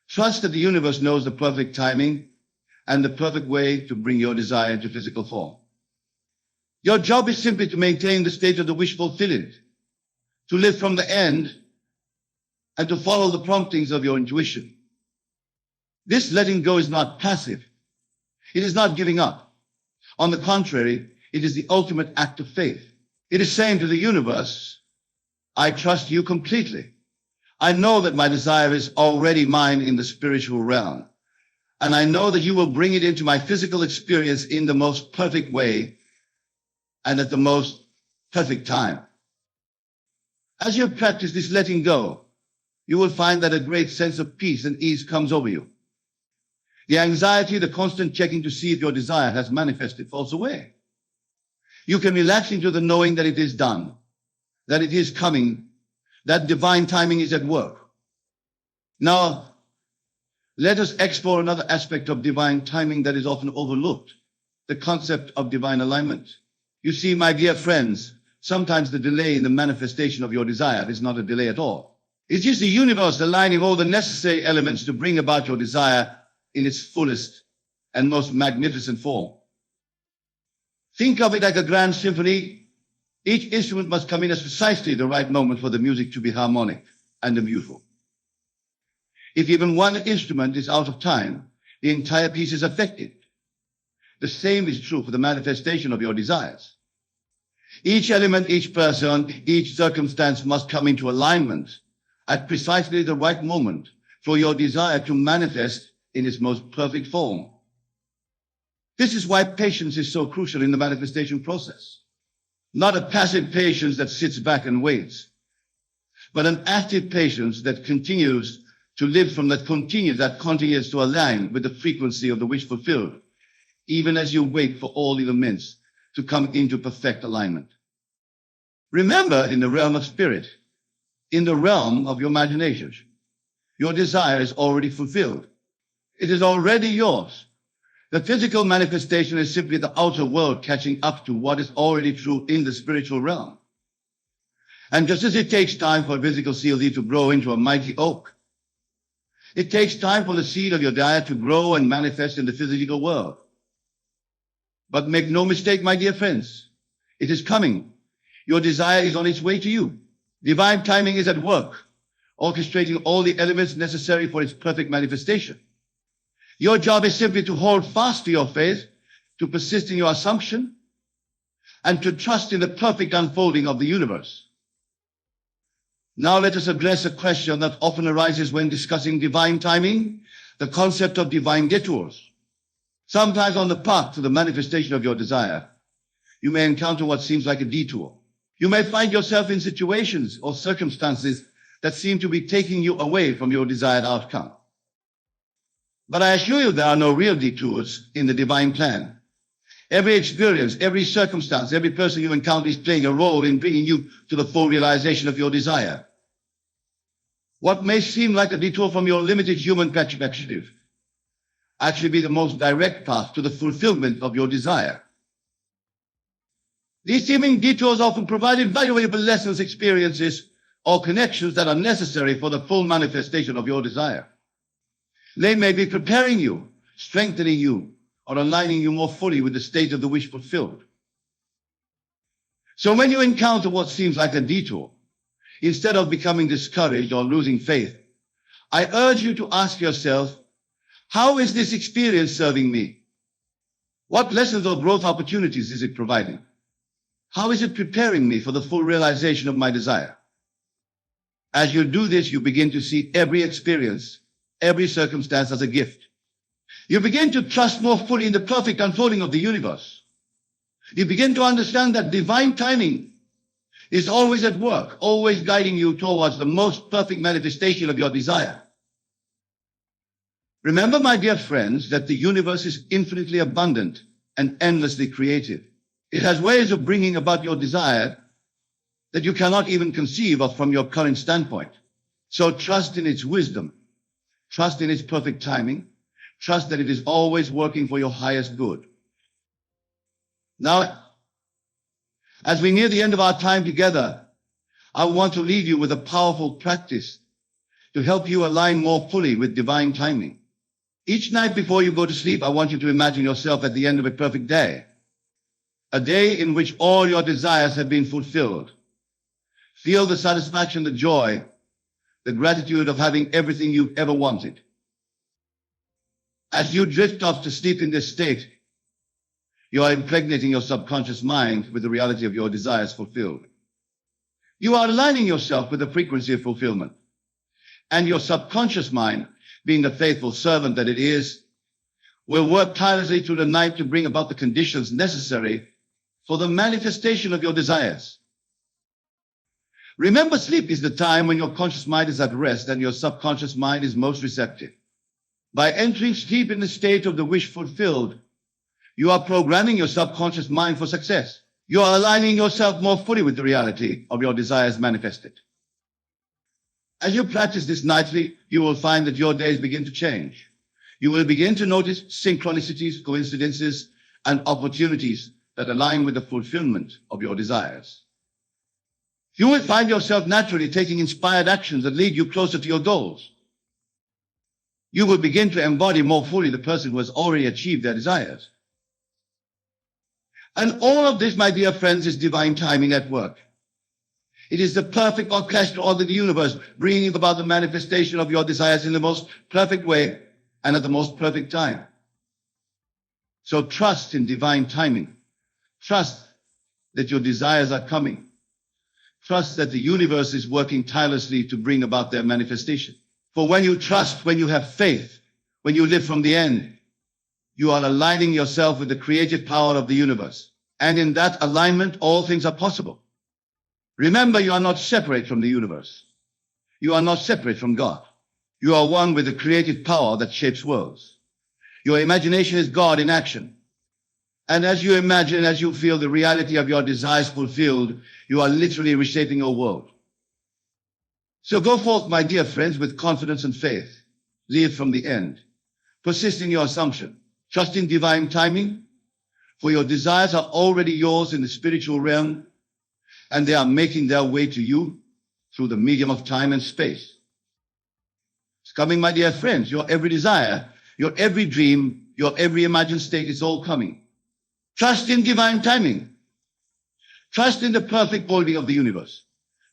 S1: Trust that the universe knows the perfect timing and the perfect way to bring your desire into physical form. Your job is simply to maintain the state of the wish fulfillment, to live from the end, and to follow the promptings of your intuition. This letting go is not passive. It is not giving up. On the contrary, it is the ultimate act of faith. It is saying to the universe, I trust you completely. I know that my desire is already mine in the spiritual realm, and I know that you will bring it into my physical experience in the most perfect way and at the most perfect time. As you practice this letting go, you will find that a great sense of peace and ease comes over you. The anxiety, the constant checking to see if your desire has manifested falls away. You can relax into the knowing that it is done, that it is coming, that divine timing is at work. Now, let us explore another aspect of divine timing that is often overlooked, the concept of divine alignment. You see, my dear friends, sometimes the delay in the manifestation of your desire is not a delay at all. It's just the universe aligning all the necessary elements to bring about your desire in its fullest and most magnificent form. Think of it like a grand symphony. Each instrument must come in at precisely the right moment for the music to be harmonic and beautiful. If even one instrument is out of time, the entire piece is affected. The same is true for the manifestation of your desires. Each element, each person, each circumstance must come into alignment at precisely the right moment for your desire to manifest in its most perfect form. This is why patience is so crucial in the manifestation process. Not a passive patience that sits back and waits, but an active patience that continues to live from that continues to align with the frequency of the wish fulfilled, even as you wait for all the elements to come into perfect alignment. Remember, in the realm of spirit, in the realm of your imagination, your desire is already fulfilled. It is already yours. The physical manifestation is simply the outer world catching up to what is already true in the spiritual realm. And just as it takes time for a physical CLD to grow into a mighty oak, it takes time for the seed of your desire to grow and manifest in the physical world. But make no mistake, my dear friends, it is coming. Your desire is on its way to you. Divine timing is at work, orchestrating all the elements necessary for its perfect manifestation. Your job is simply to hold fast to your faith, to persist in your assumption, and to trust in the perfect unfolding of the universe. Now let us address a question that often arises when discussing divine timing, the concept of divine detours. Sometimes on the path to the manifestation of your desire, you may encounter what seems like a detour. You may find yourself in situations or circumstances that seem to be taking you away from your desired outcome. But I assure you there are no real detours in the divine plan. Every experience, every circumstance, every person you encounter is playing a role in bringing you to the full realization of your desire. What may seem like a detour from your limited human perspective actually be the most direct path to the fulfillment of your desire. These seeming detours often provide invaluable lessons, experiences, or connections that are necessary for the full manifestation of your desire. They may be preparing you, strengthening you, or aligning you more fully with the state of the wish fulfilled. So when you encounter what seems like a detour, instead of becoming discouraged or losing faith, I urge you to ask yourself, how is this experience serving me? What lessons or growth opportunities is it providing? How is it preparing me for the full realization of my desire? As you do this, you begin to see every experience, every circumstance as a gift. You begin to trust more fully in the perfect unfolding of the universe. You begin to understand that divine timing is always at work, always guiding you towards the most perfect manifestation of your desire. Remember, my dear friends, that the universe is infinitely abundant and endlessly creative. It has ways of bringing about your desire that you cannot even conceive of from your current standpoint. So trust in its wisdom, trust in its perfect timing, trust that it is always working for your highest good. Now, as we near the end of our time together, I want to leave you with a powerful practice to help you align more fully with divine timing. Each night before you go to sleep, I want you to imagine yourself at the end of a perfect day. A day in which all your desires have been fulfilled. Feel the satisfaction, the joy, the gratitude of having everything you've ever wanted. As you drift off to sleep in this state, you are impregnating your subconscious mind with the reality of your desires fulfilled. You are aligning yourself with the frequency of fulfillment. And your subconscious mind, being the faithful servant that it is, will work tirelessly through the night to bring about the conditions necessary for the manifestation of your desires. Remember, sleep is the time when your conscious mind is at rest and your subconscious mind is most receptive. By entering sleep in the state of the wish fulfilled, you are programming your subconscious mind for success. You are aligning yourself more fully with the reality of your desires manifested. As you practice this nightly, you will find that your days begin to change. You will begin to notice synchronicities, coincidences, and opportunities that align with the fulfillment of your desires. You will find yourself naturally taking inspired actions that lead you closer to your goals. You will begin to embody more fully the person who has already achieved their desires. And all of this, my dear friends, is divine timing at work. It is the perfect orchestra of the universe bringing about the manifestation of your desires in the most perfect way and at the most perfect time. So trust in divine timing. Trust that your desires are coming. Trust that the universe is working tirelessly to bring about their manifestation. For when you trust, when you have faith, when you live from the end, you are aligning yourself with the creative power of the universe. And in that alignment, all things are possible. Remember, you are not separate from the universe. You are not separate from God. You are one with the creative power that shapes worlds. Your imagination is God in action. And as you imagine, as you feel the reality of your desires fulfilled, you are literally reshaping your world. So go forth, my dear friends, with confidence and faith. Live from the end. Persist in your assumption. Trust in divine timing, for your desires are already yours in the spiritual realm, and they are making their way to you through the medium of time and space. It's coming, my dear friends. Your every desire, your every dream, your every imagined state is all coming. Trust in divine timing. Trust in the perfect holding of the universe.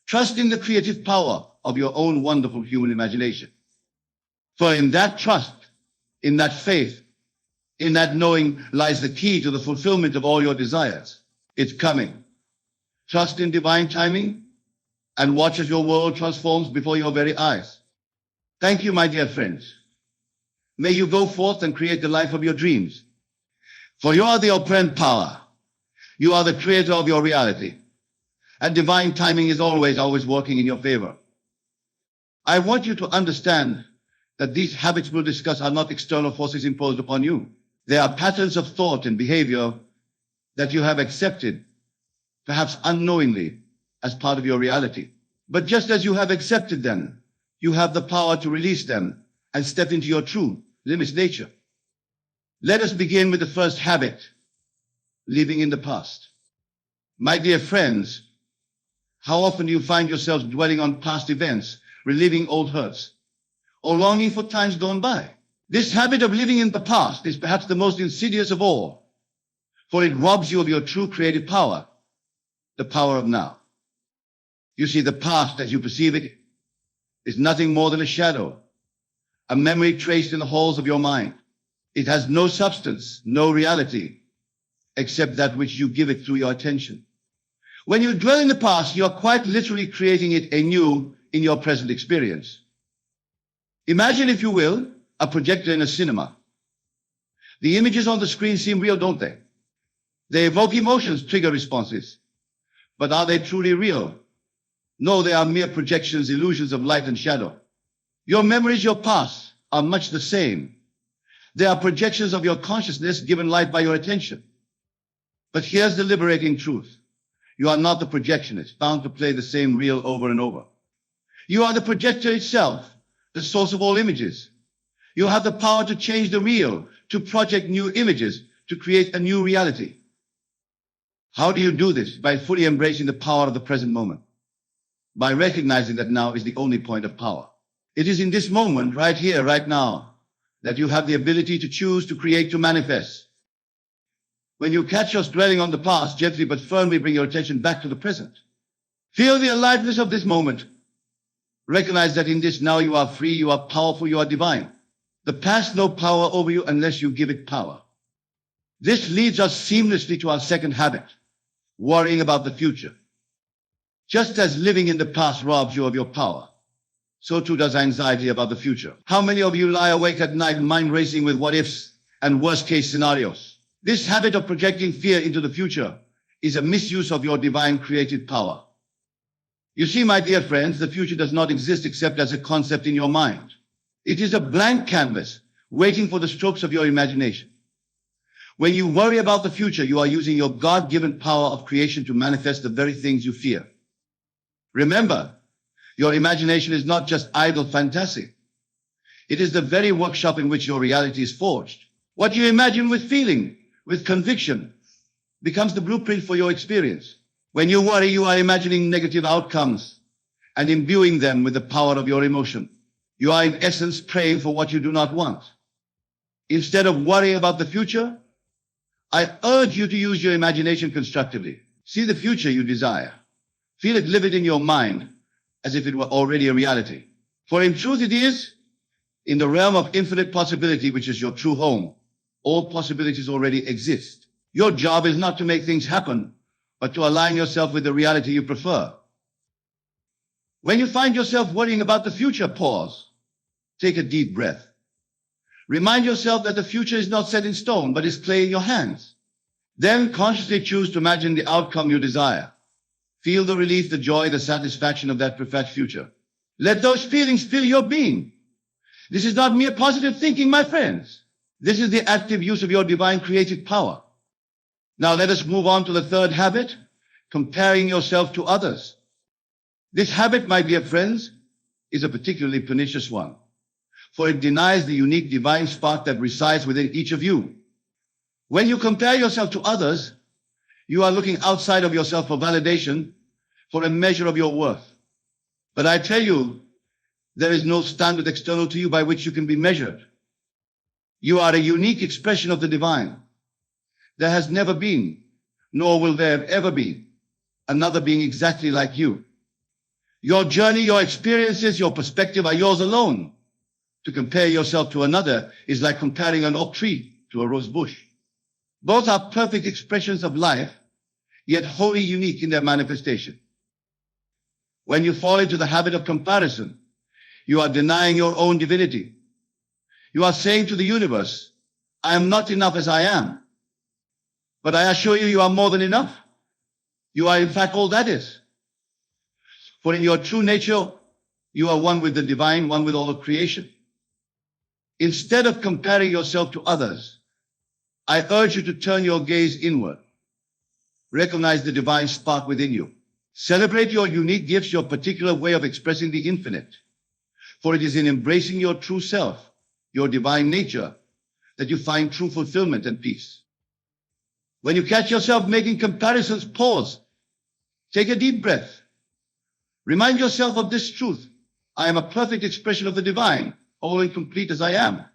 S1: Trust in the creative power of your own wonderful human imagination. For in that trust, in that faith, in that knowing lies the key to the fulfillment of all your desires. It's coming. Trust in divine timing and watch as your world transforms before your very eyes. Thank you, my dear friends. May you go forth and create the life of your dreams. For you are the operant power. You are the creator of your reality. And divine timing is always working in your favor. I want you to understand that these habits we'll discuss are not external forces imposed upon you. They are patterns of thought and behavior that you have accepted, perhaps unknowingly, as part of your reality. But just as you have accepted them, you have the power to release them and step into your true, limitless nature. Let us begin with the first habit, living in the past. My dear friends, how often do you find yourselves dwelling on past events, reliving old hurts, or longing for times gone by? This habit of living in the past is perhaps the most insidious of all, for it robs you of your true creative power, the power of now. You see, the past, as you perceive it, is nothing more than a shadow, a memory traced in the halls of your mind. It has no substance, no reality, except that which you give it through your attention. When you dwell in the past, you are quite literally creating it anew in your present experience. Imagine, if you will, a projector in a cinema. The images on the screen seem real, don't they? They evoke emotions, trigger responses. But are they truly real? No, they are mere projections, illusions of light and shadow. Your memories, your past, are much the same. They are projections of your consciousness given light by your attention. But here's the liberating truth. You are not the projectionist, bound to play the same reel over and over. You are the projector itself, the source of all images. You have the power to change the reel, to project new images, to create a new reality. How do you do this? By fully embracing the power of the present moment. By recognizing that now is the only point of power. It is in this moment, right here, right now, that you have the ability to choose, to create, to manifest. When you catch yourself dwelling on the past, gently but firmly bring your attention back to the present. Feel the aliveness of this moment. Recognize that in this now you are free, you are powerful, you are divine. The past no power over you unless you give it power. This leads us seamlessly to our second habit, worrying about the future. Just as living in the past robs you of your power, so too does anxiety about the future. How many of you lie awake at night mind racing with what ifs and worst case scenarios? This habit of projecting fear into the future is a misuse of your divine creative power. You see, my dear friends, the future does not exist except as a concept in your mind. It is a blank canvas waiting for the strokes of your imagination. When you worry about the future, you are using your God-given power of creation to manifest the very things you fear. Remember, your imagination is not just idle fantasy. It is the very workshop in which your reality is forged. What you imagine with feeling, with conviction, becomes the blueprint for your experience. When you worry, you are imagining negative outcomes and imbuing them with the power of your emotion. You are in essence praying for what you do not want. Instead of worrying about the future, I urge you to use your imagination constructively. See the future you desire. Feel it live it in your mind as if it were already a reality. For in truth it is, in the realm of infinite possibility, which is your true home, all possibilities already exist. Your job is not to make things happen, but to align yourself with the reality you prefer. When you find yourself worrying about the future, pause. Take a deep breath. Remind yourself that the future is not set in stone, but is clay in your hands. Then consciously choose to imagine the outcome you desire. Feel the relief, the joy, the satisfaction of that preferred future. Let those feelings fill your being. This is not mere positive thinking, my friends. This is the active use of your divine creative power. Now let us move on to the third habit, comparing yourself to others. This habit, my dear friends, is a particularly pernicious one, for it denies the unique divine spark that resides within each of you. When you compare yourself to others, you are looking outside of yourself for validation, for a measure of your worth. But I tell you, there is no standard external to you by which you can be measured. You are a unique expression of the divine. There has never been, nor will there ever be, another being exactly like you. Your journey, your experiences, your perspective are yours alone. To compare yourself to another is like comparing an oak tree to a rose bush. Both are perfect expressions of life, yet wholly unique in their manifestation. When you fall into the habit of comparison, you are denying your own divinity. You are saying to the universe, I am not enough as I am. But I assure you, you are more than enough. You are in fact all that is. For in your true nature, you are one with the divine, one with all of creation. Instead of comparing yourself to others, I urge you to turn your gaze inward. Recognize the divine spark within you. Celebrate your unique gifts, your particular way of expressing the infinite. For it is in embracing your true self, your divine nature, that you find true fulfillment and peace. When you catch yourself making comparisons, pause. Take a deep breath. Remind yourself of this truth. I am a perfect expression of the divine, all and complete as I am.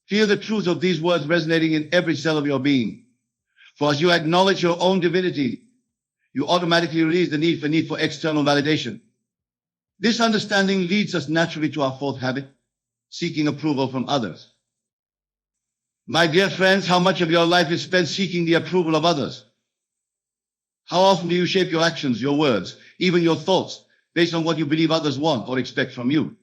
S1: Feel the truth of these words resonating in every cell of your being. For as you acknowledge your own divinity, you automatically release the need for external validation. This understanding leads us naturally to our fourth habit, seeking approval from others. My dear friends, how much of your life is spent seeking the approval of others? How often do you shape your actions, your words, even your thoughts, based on what you believe others want or expect from you?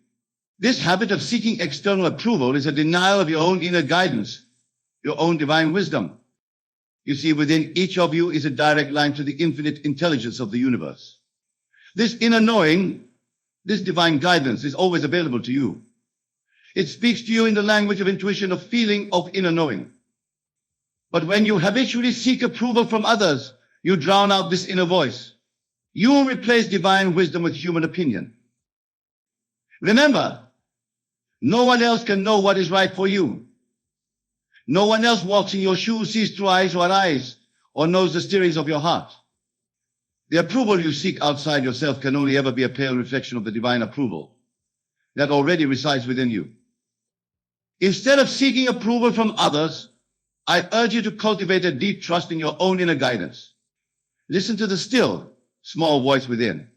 S1: This habit of seeking external approval is a denial of your own inner guidance, your own divine wisdom. You see, within each of you is a direct line to the infinite intelligence of the universe. This inner knowing, this divine guidance is always available to you. It speaks to you in the language of intuition, of feeling, of inner knowing. But when you habitually seek approval from others, you drown out this inner voice. You will replace divine wisdom with human opinion. Remember, no one else can know what is right for you. No one else walks in your shoes, sees through eyes, or knows the stirrings of your heart. The approval you seek outside yourself can only ever be a pale reflection of the divine approval that already resides within you. Instead of seeking approval from others, I urge you to cultivate a deep trust in your own inner guidance. Listen to the still, small voice within.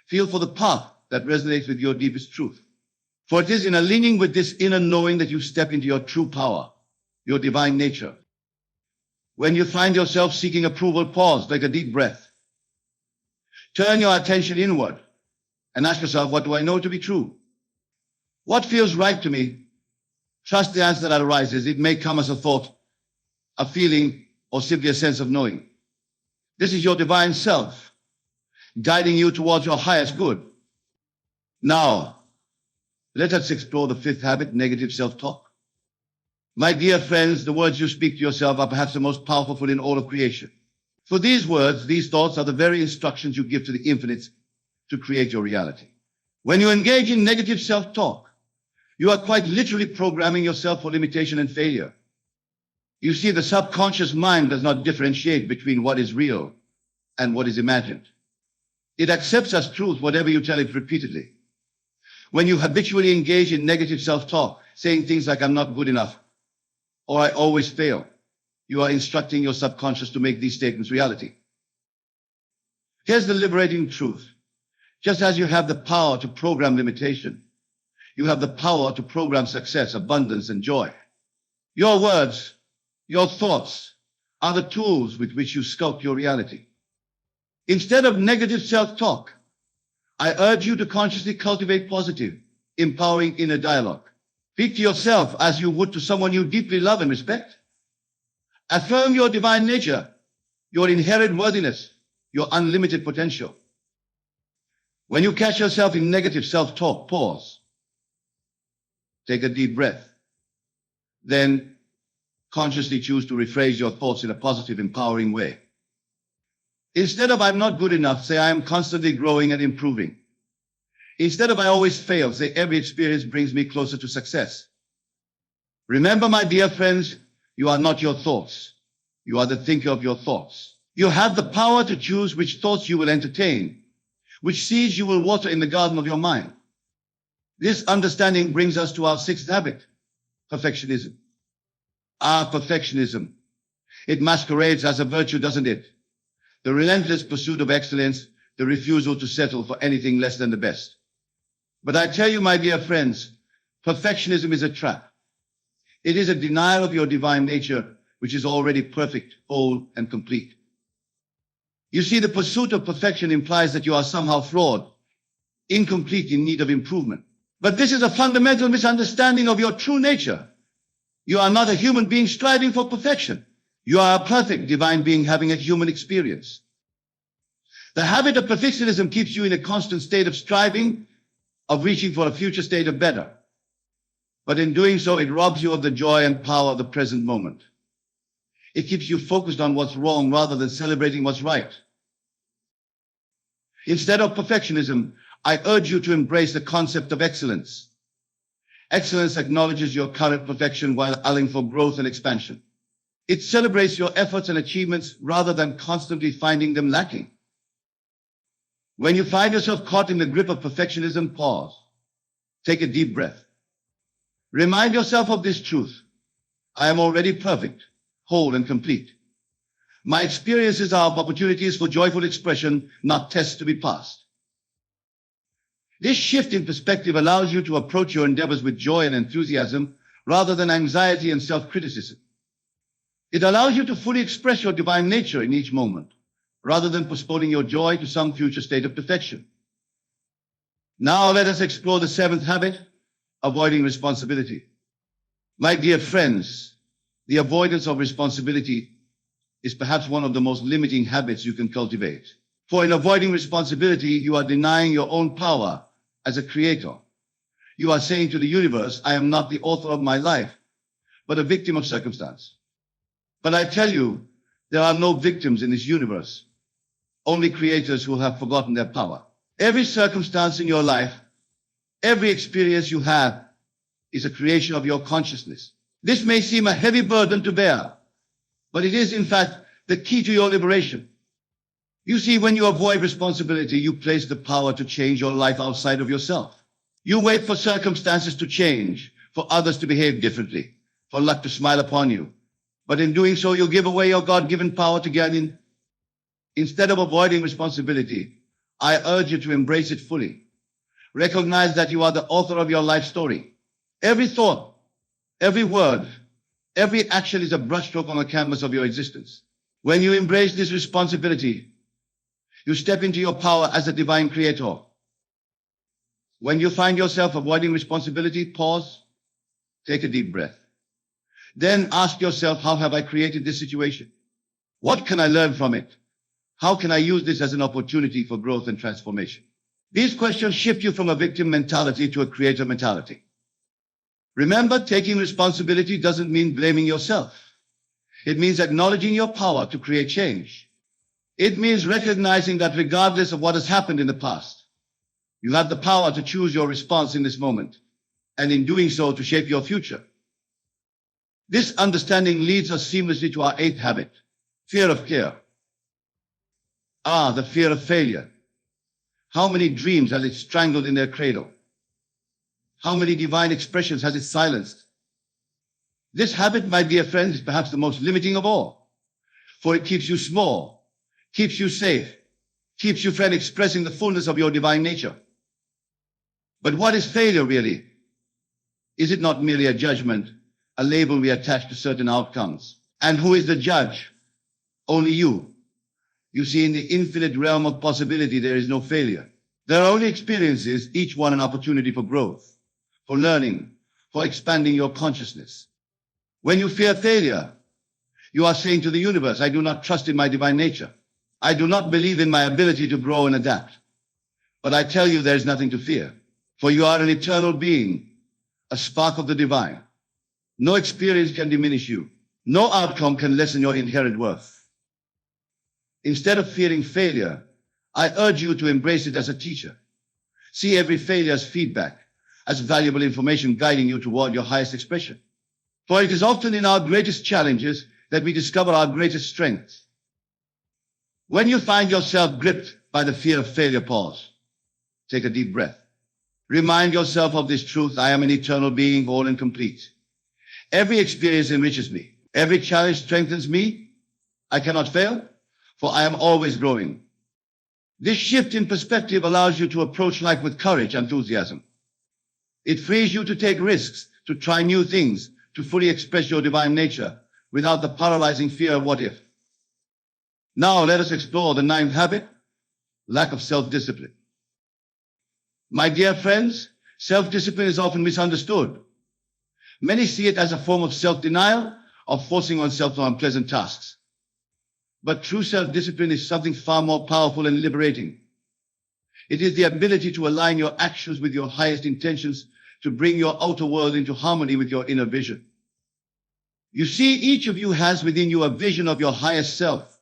S1: Feel for the path that resonates with your deepest truth. For it is in aligning with this inner knowing that you step into your true power, your divine nature. When you find yourself seeking approval, pause, take a deep breath. Turn your attention inward and ask yourself, what do I know to be true? What feels right to me? Trust the answer that arises. It may come as a thought, a feeling, or simply a sense of knowing. This is your divine self, guiding you towards your highest good. Now, let us explore the fifth habit, negative self-talk. My dear friends, the words you speak to yourself are perhaps the most powerful in all of creation. For these words, these thoughts are the very instructions you give to the infinite to create your reality. When you engage in negative self-talk, you are quite literally programming yourself for limitation and failure. You see, the subconscious mind does not differentiate between what is real and what is imagined. It accepts as truth whatever you tell it repeatedly. When you habitually engage in negative self-talk, saying things like, I'm not good enough, or I always fail, you are instructing your subconscious to make these statements reality. Here's the liberating truth. Just as you have the power to program limitation, you have the power to program success, abundance, and joy. Your words, your thoughts are the tools with which you sculpt your reality. Instead of negative self-talk, I urge you to consciously cultivate positive, empowering inner dialogue. Speak to yourself as you would to someone you deeply love and respect. Affirm your divine nature, your inherent worthiness, your unlimited potential. When you catch yourself in negative self-talk, pause. Take a deep breath. Then consciously choose to rephrase your thoughts in a positive, empowering way. Instead of I'm not good enough, say I am constantly growing and improving. Instead of I always fail, say every experience brings me closer to success. Remember, my dear friends, you are not your thoughts. You are the thinker of your thoughts. You have the power to choose which thoughts you will entertain, which seeds you will water in the garden of your mind. This understanding brings us to our sixth habit, perfectionism. Perfectionism. It masquerades as a virtue, doesn't it? The relentless pursuit of excellence, the refusal to settle for anything less than the best. But I tell you, my dear friends, perfectionism is a trap. It is a denial of your divine nature, which is already perfect, whole, and complete. You see, the pursuit of perfection implies that you are somehow flawed, incomplete, in need of improvement. But this is a fundamental misunderstanding of your true nature. You are not a human being striving for perfection. You are a perfect divine being having a human experience. The habit of perfectionism keeps you in a constant state of striving, of reaching for a future state of better. But in doing so, it robs you of the joy and power of the present moment. It keeps you focused on what's wrong rather than celebrating what's right. Instead of perfectionism, I urge you to embrace the concept of excellence. Excellence acknowledges your current perfection while allowing for growth and expansion. It celebrates your efforts and achievements rather than constantly finding them lacking. When you find yourself caught in the grip of perfectionism, pause. Take a deep breath. Remind yourself of this truth. I am already perfect, whole, and complete. My experiences are opportunities for joyful expression, not tests to be passed. This shift in perspective allows you to approach your endeavors with joy and enthusiasm rather than anxiety and self-criticism. It allows you to fully express your divine nature in each moment, rather than postponing your joy to some future state of perfection. Now let us explore the seventh habit, avoiding responsibility. My dear friends, the avoidance of responsibility is perhaps one of the most limiting habits you can cultivate. For in avoiding responsibility, you are denying your own power as a creator. You are saying to the universe, I am not the author of my life, but a victim of circumstance. But I tell you, there are no victims in this universe, only creators who have forgotten their power. Every circumstance in your life, every experience you have, is a creation of your consciousness. This may seem a heavy burden to bear, but it is in fact the key to your liberation. You see, when you avoid responsibility, you place the power to change your life outside of yourself. You wait for circumstances to change, for others to behave differently, for luck to smile upon you. But in doing so, you give away your God-given power to get in. Instead of avoiding responsibility, I urge you to embrace it fully. Recognize that you are the author of your life story. Every thought, every word, every action is a brushstroke on the canvas of your existence. When you embrace this responsibility, you step into your power as a divine creator. When you find yourself avoiding responsibility, pause, take a deep breath. Then ask yourself, how have I created this situation? What can I learn from it? How can I use this as an opportunity for growth and transformation? These questions shift you from a victim mentality to a creator mentality. Remember, taking responsibility doesn't mean blaming yourself. It means acknowledging your power to create change. It means recognizing that regardless of what has happened in the past, you have the power to choose your response in this moment, and in doing so, to shape your future. This understanding leads us seamlessly to our eighth habit, fear of care. The fear of failure. How many dreams has it strangled in their cradle? How many divine expressions has it silenced? This habit, my dear friends, is perhaps the most limiting of all, for it keeps you small, keeps you safe, keeps you from expressing the fullness of your divine nature. But what is failure really? Is it not merely a judgment, a label we attach to certain outcomes? And who is the judge? Only you. You see, in the infinite realm of possibility, there is no failure. There are only experiences, each one an opportunity for growth, for learning, for expanding your consciousness. When you fear failure, you are saying to the universe, I do not trust in my divine nature. I do not believe in my ability to grow and adapt. But I tell you, there is nothing to fear, for you are an eternal being, a spark of the divine. No experience can diminish you. No outcome can lessen your inherent worth. Instead of fearing failure, I urge you to embrace it as a teacher. See every failure as feedback, as valuable information guiding you toward your highest expression. For it is often in our greatest challenges that we discover our greatest strengths. When you find yourself gripped by the fear of failure, pause. Take a deep breath. Remind yourself of this truth. I am an eternal being, whole and complete. Every experience enriches me. Every challenge strengthens me. I cannot fail, for I am always growing. This shift in perspective allows you to approach life with courage and enthusiasm. It frees you to take risks, to try new things, to fully express your divine nature without the paralyzing fear of what if. Now let us explore the ninth habit, lack of self-discipline. My dear friends, self-discipline is often misunderstood. Many see it as a form of self-denial or forcing oneself to unpleasant tasks. But true self-discipline is something far more powerful and liberating. It is the ability to align your actions with your highest intentions, to bring your outer world into harmony with your inner vision. You see, each of you has within you a vision of your highest self,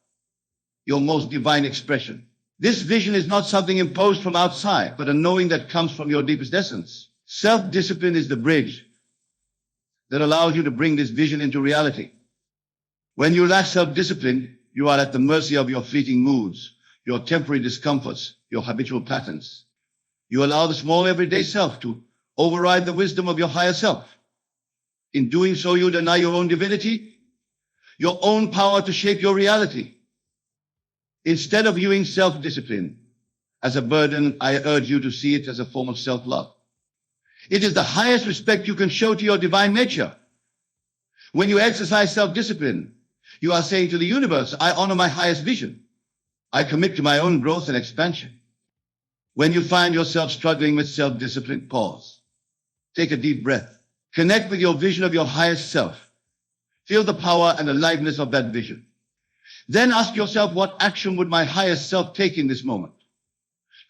S1: your most divine expression. This vision is not something imposed from outside, but a knowing that comes from your deepest essence. Self-discipline is the bridge that allows you to bring this vision into reality. When you lack self-discipline, you are at the mercy of your fleeting moods, your temporary discomforts, your habitual patterns. You allow the small everyday self to override the wisdom of your higher self. In doing so, you deny your own divinity, your own power to shape your reality. Instead of viewing self-discipline as a burden, I urge you to see it as a form of self-love. It is the highest respect you can show to your divine nature. When you exercise self-discipline, you are saying to the universe, I honor my highest vision. I commit to my own growth and expansion. When you find yourself struggling with self-discipline, pause. Take a deep breath. Connect with your vision of your highest self. Feel the power and aliveness of that vision. Then ask yourself, what action would my highest self take in this moment?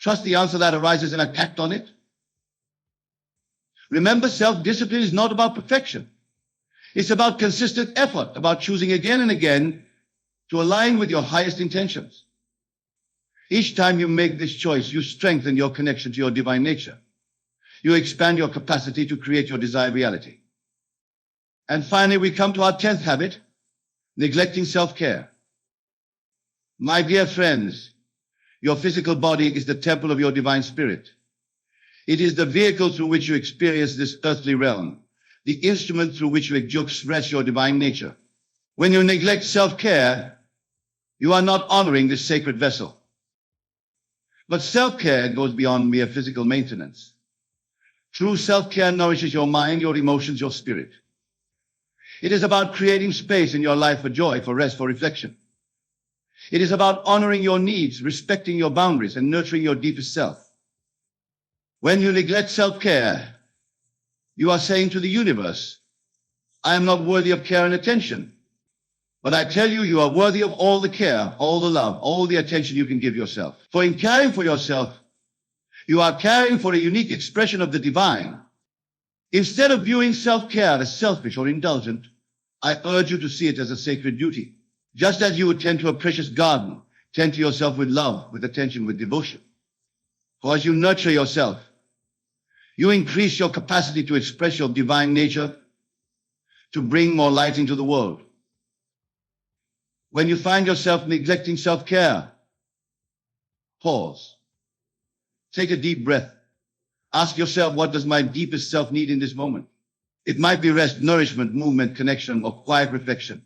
S1: Trust the answer that arises and act on it. Remember, self-discipline is not about perfection. It's about consistent effort, about choosing again and again to align with your highest intentions. Each time you make this choice, you strengthen your connection to your divine nature. You expand your capacity to create your desired reality. And finally, we come to our 10th habit, neglecting self-care. My dear friends, your physical body is the temple of your divine spirit. It is the vehicle through which you experience this earthly realm, the instrument through which you express your divine nature. When you neglect self-care, you are not honoring this sacred vessel. But self-care goes beyond mere physical maintenance. True self-care nourishes your mind, your emotions, your spirit. It is about creating space in your life for joy, for rest, for reflection. It is about honoring your needs, respecting your boundaries, and nurturing your deepest self. When you neglect self-care, you are saying to the universe, I am not worthy of care and attention. But I tell you, you are worthy of all the care, all the love, all the attention you can give yourself. For in caring for yourself, you are caring for a unique expression of the divine. Instead of viewing self-care as selfish or indulgent, I urge you to see it as a sacred duty. Just as you would tend to a precious garden, tend to yourself with love, with attention, with devotion. For as you nurture yourself, you increase your capacity to express your divine nature, to bring more light into the world. When you find yourself neglecting self-care, pause. Take a deep breath. Ask yourself, what does my deepest self need in this moment? It might be rest, nourishment, movement, connection, or quiet reflection.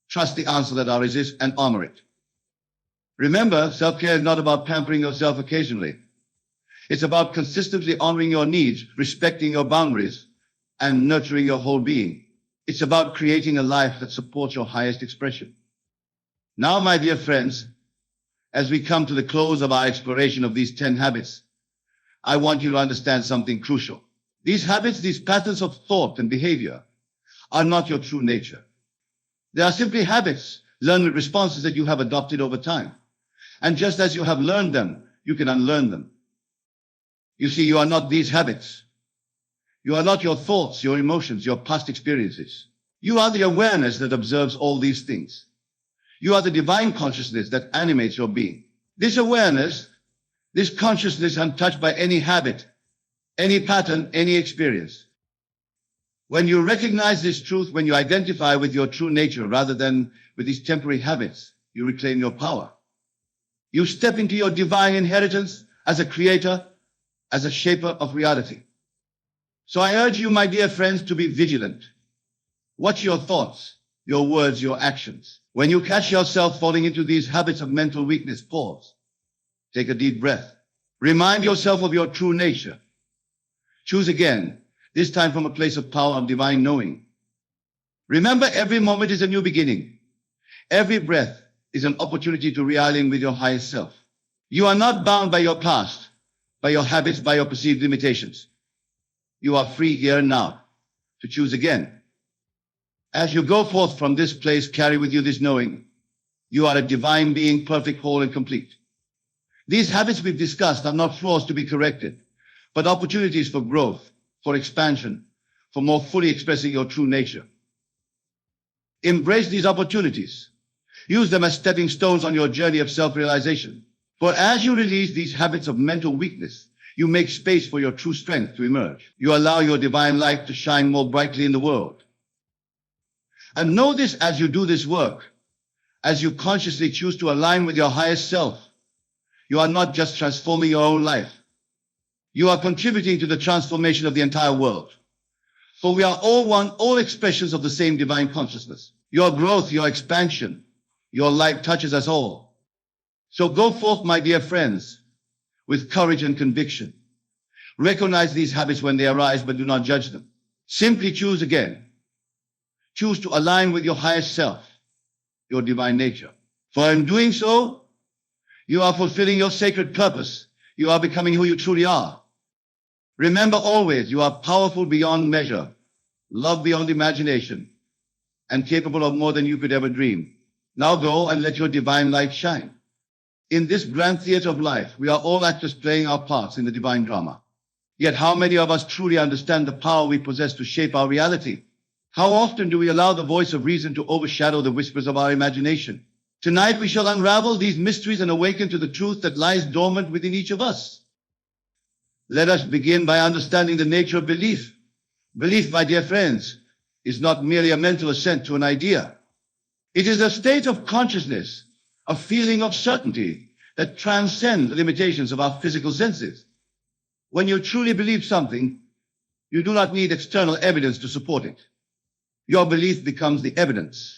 S1: Trust the answer that arises and honor it. Remember, self-care is not about pampering yourself occasionally. It's about consistently honoring your needs, respecting your boundaries, and nurturing your whole being. It's about creating a life that supports your highest expression. Now, my dear friends, as we come to the close of our exploration of these 10 habits, I want you to understand something crucial. These habits, these patterns of thought and behavior, are not your true nature. They are simply habits, learned responses that you have adopted over time. And just as you have learned them, you can unlearn them. You see, you are not these habits. You are not your thoughts, your emotions, your past experiences. You are the awareness that observes all these things. You are the divine consciousness that animates your being. This awareness, this consciousness untouched by any habit, any pattern, any experience. When you recognize this truth, when you identify with your true nature rather than with these temporary habits, you reclaim your power. You step into your divine inheritance as a creator, as a shaper of reality. So I urge you, my dear friends, to be vigilant. Watch your thoughts, your words, your actions. When you catch yourself falling into these habits of mental weakness, pause. Take a deep breath. Remind yourself of your true nature. Choose again, this time from a place of power of divine knowing. Remember, every moment is a new beginning. Every breath is an opportunity to realign with your highest self. You are not bound by your past, by your habits, by your perceived limitations. You are free here and now to choose again. As you go forth from this place, carry with you this knowing. You are a divine being, perfect, whole, and complete. These habits we've discussed are not flaws to be corrected, but opportunities for growth, for expansion, for more fully expressing your true nature. Embrace these opportunities. Use them as stepping stones on your journey of self-realization. For as you release these habits of mental weakness, you make space for your true strength to emerge. You allow your divine light to shine more brightly in the world. And know this as you do this work, as you consciously choose to align with your highest self, you are not just transforming your own life. You are contributing to the transformation of the entire world. For we are all one, all expressions of the same divine consciousness. Your growth, your expansion, your light touches us all. So go forth, my dear friends, with courage and conviction. Recognize these habits when they arise, but do not judge them. Simply choose again. Choose to align with your highest self, your divine nature. For in doing so, you are fulfilling your sacred purpose. You are becoming who you truly are. Remember always, you are powerful beyond measure, loved beyond imagination, and capable of more than you could ever dream. Now go and let your divine light shine. In this grand theater of life, we are all actors playing our parts in the divine drama. Yet how many of us truly understand the power we possess to shape our reality? How often do we allow the voice of reason to overshadow the whispers of our imagination? Tonight we shall unravel these mysteries and awaken to the truth that lies dormant within each of us. Let us begin by understanding the nature of belief. Belief, my dear friends, is not merely a mental assent to an idea. It is a state of consciousness, a feeling of certainty that transcends the limitations of our physical senses. When you truly believe something, you do not need external evidence to support it. Your belief becomes the evidence.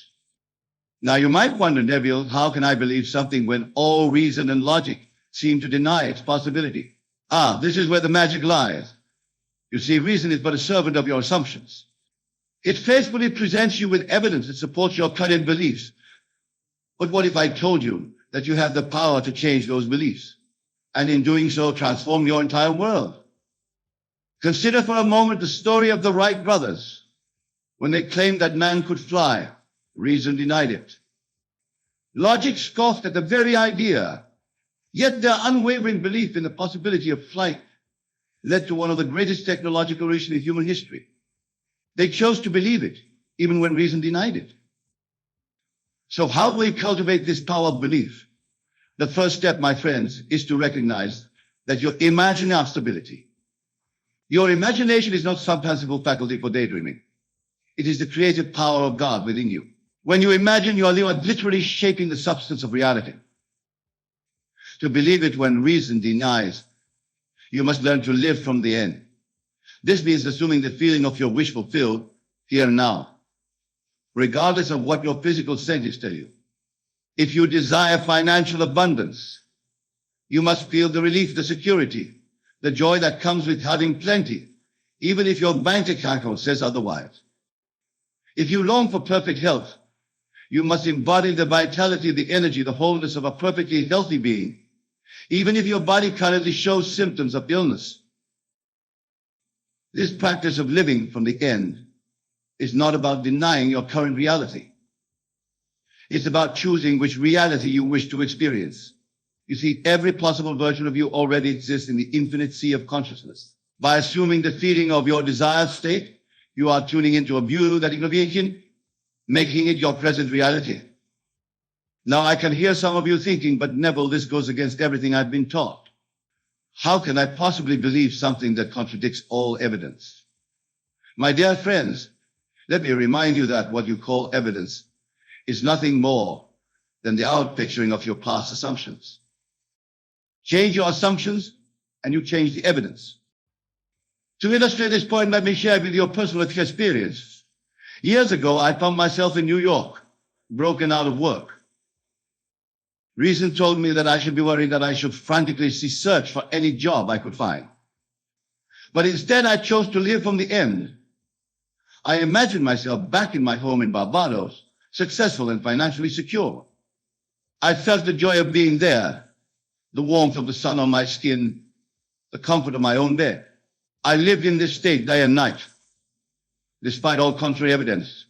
S1: Now you might wonder, Neville, how can I believe something when all reason and logic seem to deny its possibility? This is where the magic lies. You see, reason is but a servant of your assumptions. It faithfully presents you with evidence that supports your current beliefs. But what if I told you that you have the power to change those beliefs, and in doing so, transform your entire world? Consider for a moment the story of the Wright brothers. When they claimed that man could fly, reason denied it. Logic scoffed at the very idea, yet their unwavering belief in the possibility of flight led to one of the greatest technological revolutions in human history. They chose to believe it, even when reason denied it. So how do we cultivate this power of belief? The first step, my friends, is to recognize that your imaginary stability. Your imagination is not some fanciful faculty for daydreaming. It is the creative power of God within you. When you imagine, you are literally shaping the substance of reality. To believe it when reason denies, you must learn to live from the end. This means assuming the feeling of your wish fulfilled here and now, regardless of what your physical senses tell you. If you desire financial abundance, you must feel the relief, the security, the joy that comes with having plenty, even if your bank account says otherwise. If you long for perfect health, you must embody the vitality, the energy, the wholeness of a perfectly healthy being, even if your body currently shows symptoms of illness. This practice of living from the end is not about denying your current reality. It's about choosing which reality you wish to experience. You see, every possible version of you already exists in the infinite sea of consciousness. By assuming the feeling of your desired state, you are tuning into a view that innovation, making it your present reality. Now I can hear some of you thinking, but Neville, this goes against everything I've been taught. How can I possibly believe something that contradicts all evidence? My dear friends, let me remind you that what you call evidence is nothing more than the outpicturing of your past assumptions. Change your assumptions and you change the evidence. To illustrate this point, let me share with you a personal experience. Years ago, I found myself in New York, broken out of work. Reason told me that I should be worried, that I should frantically search for any job I could find. But instead, I chose to live from the end. I imagined myself back in my home in Barbados, successful and financially secure. I felt the joy of being there, the warmth of the sun on my skin, the comfort of my own bed. I lived in this state day and night, despite all contrary evidence.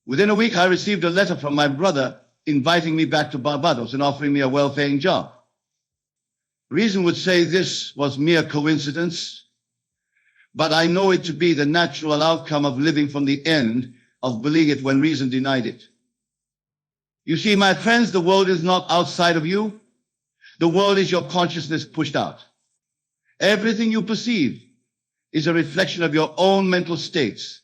S1: Within a week, I received a letter from my brother inviting me back to Barbados and offering me a well-paying job. Reason would say this was mere coincidence, but I know it to be the natural outcome of living from the end, of believing it when reason denied it. You see, my friends, the world is not outside of you. The world is your consciousness pushed out. Everything you perceive is a reflection of your own mental states.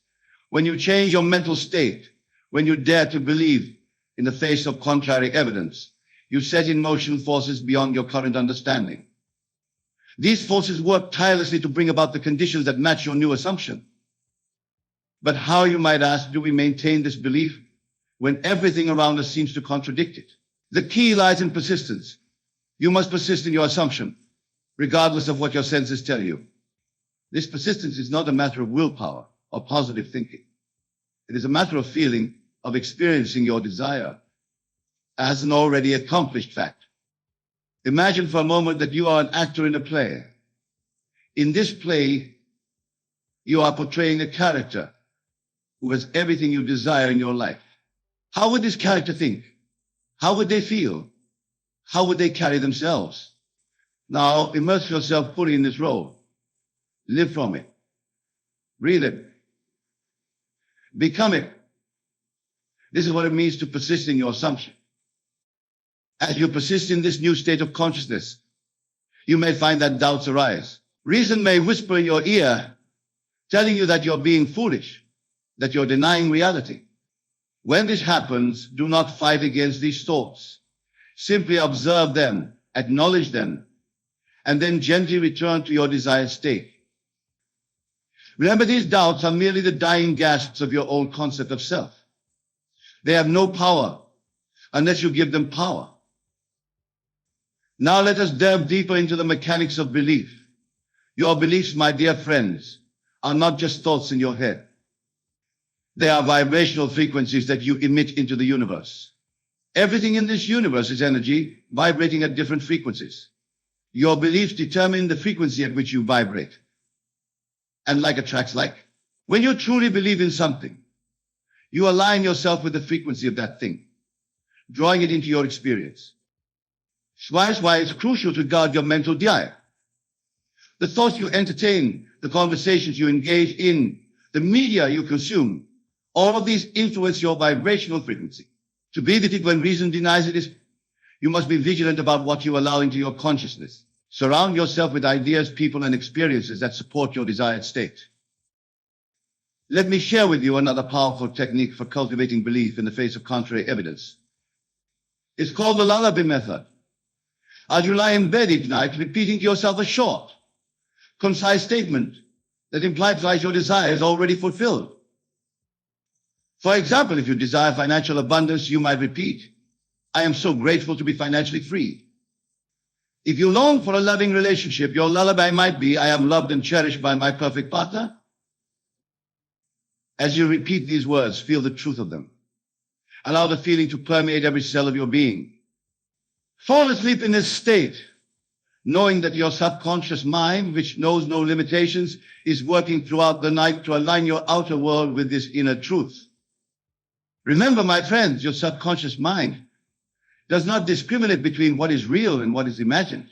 S1: When you change your mental state, when you dare to believe in the face of contrary evidence, you set in motion forces beyond your current understanding. These forces work tirelessly to bring about the conditions that match your new assumption. But how, you might ask, do we maintain this belief when everything around us seems to contradict it? The key lies in persistence. You must persist in your assumption, regardless of what your senses tell you. This persistence is not a matter of willpower or positive thinking. It is a matter of feeling, of experiencing your desire as an already accomplished fact. Imagine for a moment that you are an actor in a play. In this play, you are portraying a character who has everything you desire in your life. How would this character think? How would they feel? How would they carry themselves? Now, immerse yourself fully in this role. Live from it. Breathe it. Become it. This is what it means to persist in your assumption. As you persist in this new state of consciousness, you may find that doubts arise. Reason may whisper in your ear, telling you that you're being foolish, that you're denying reality. When this happens, do not fight against these thoughts. Simply observe them, acknowledge them, and then gently return to your desired state. Remember, these doubts are merely the dying gasps of your old concept of self. They have no power unless you give them power. Now let us delve deeper into the mechanics of belief. Your beliefs, my dear friends, are not just thoughts in your head. They are vibrational frequencies that you emit into the universe. Everything in this universe is energy vibrating at different frequencies. Your beliefs determine the frequency at which you vibrate. And like attracts like. When you truly believe in something, you align yourself with the frequency of that thing, drawing it into your experience. That's why it's crucial to guard your mental diet. The thoughts you entertain, the conversations you engage in, the media you consume, all of these influence your vibrational frequency. To be with it when reason denies it, you must be vigilant about what you allow into your consciousness. Surround yourself with ideas, people, and experiences that support your desired state. Let me share with you another powerful technique for cultivating belief in the face of contrary evidence. It's called the lullaby method. As you lie in bed each night, repeating to yourself a short, concise statement that implies your desire is already fulfilled. For example, if you desire financial abundance, you might repeat, I am so grateful to be financially free. If you long for a loving relationship, your lullaby might be, I am loved and cherished by my perfect partner. As you repeat these words, feel the truth of them. Allow the feeling to permeate every cell of your being. Fall asleep in this state, knowing that your subconscious mind, which knows no limitations, is working throughout the night to align your outer world with this inner truth. Remember, my friends, your subconscious mind does not discriminate between what is real and what is imagined.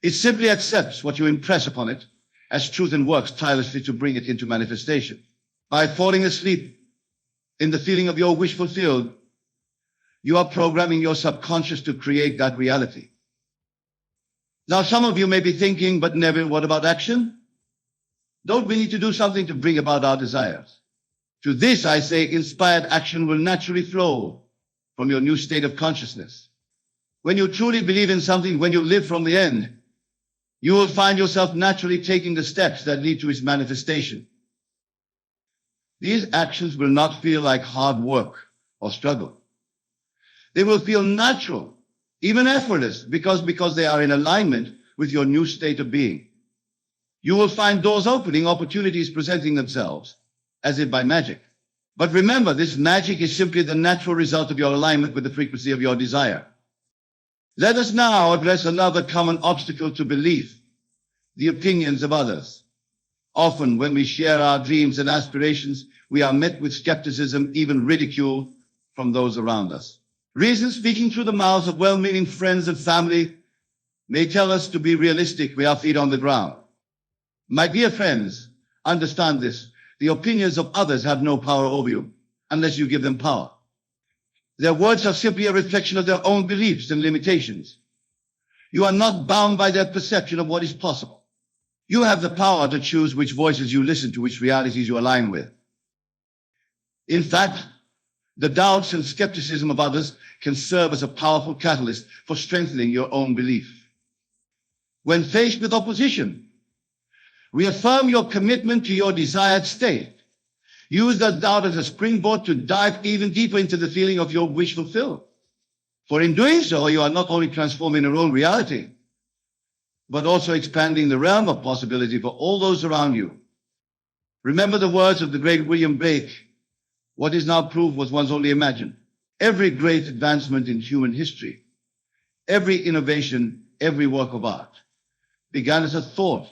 S1: It simply accepts what you impress upon it as truth and works tirelessly to bring it into manifestation. By falling asleep in the feeling of your wish fulfilled, you are programming your subconscious to create that reality. Now, some of you may be thinking, but Neville, what about action? Don't we need to do something to bring about our desires? To this, I say, inspired action will naturally flow from your new state of consciousness. When you truly believe in something, when you live from the end, you will find yourself naturally taking the steps that lead to its manifestation. These actions will not feel like hard work or struggle. They will feel natural, even effortless, because they are in alignment with your new state of being. You will find doors opening, opportunities presenting themselves, as if by magic. But remember, this magic is simply the natural result of your alignment with the frequency of your desire. Let us now address another common obstacle to belief, the opinions of others. Often, when we share our dreams and aspirations, we are met with skepticism, even ridicule from those around us. Reason speaking through the mouths of well-meaning friends and family may tell us to be realistic with our feet on the ground. My dear friends, understand this. The opinions of others have no power over you unless you give them power. Their words are simply a reflection of their own beliefs and limitations. You are not bound by their perception of what is possible. You have the power to choose which voices you listen to, which realities you align with. In fact, The doubts and skepticism of others can serve as a powerful catalyst for strengthening your own belief. When faced with opposition, reaffirm your commitment to your desired state. Use that doubt as a springboard to dive even deeper into the feeling of your wish fulfilled. For in doing so, you are not only transforming your own reality, but also expanding the realm of possibility for all those around you. Remember the words of the great William Blake, "What is now proved was once only imagined." Every great advancement in human history, every innovation, every work of art, began as a thought,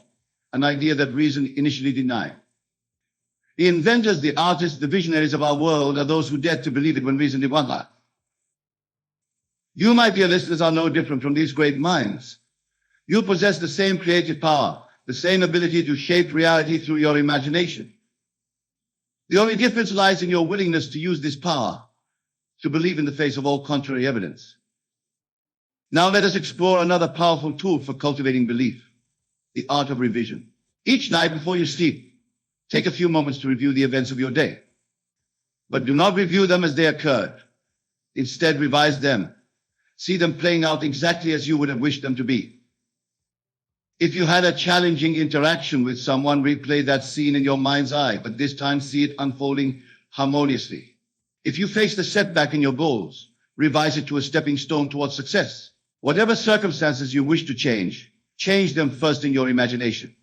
S1: an idea that reason initially denied. The inventors, the artists, the visionaries of our world are those who dared to believe it when reason did not. You, my dear listeners, are no different from these great minds. You possess the same creative power, the same ability to shape reality through your imagination. The only difference lies in your willingness to use this power to believe in the face of all contrary evidence. Now let us explore another powerful tool for cultivating belief, the art of revision. Each night before you sleep, take a few moments to review the events of your day. But do not review them as they occurred. Instead, revise them. See them playing out exactly as you would have wished them to be. If you had a challenging interaction with someone, replay that scene in your mind's eye, but this time see it unfolding harmoniously. If you faced a setback in your goals, revise it to a stepping stone towards success. Whatever circumstances you wish to change them first in your imagination.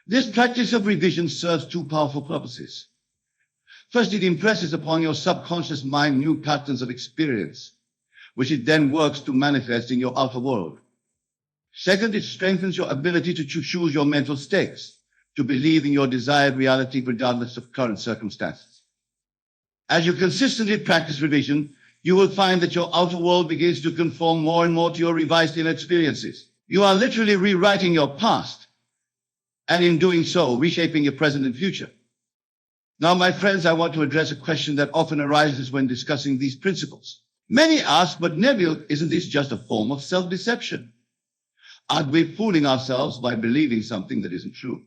S1: This practice of revision serves two powerful purposes. First, it impresses upon your subconscious mind new patterns of experience, which it then works to manifest in your outer world. Second, it strengthens your ability to choose your mental states, to believe in your desired reality regardless of current circumstances. As you consistently practice revision, you will find that your outer world begins to conform more and more to your revised inner experiences. You are literally rewriting your past, and in doing so, reshaping your present and future. Now, my friends, I want to address a question that often arises when discussing these principles. Many ask, but Neville, isn't this just a form of self-deception? Aren't we fooling ourselves by believing something that isn't true?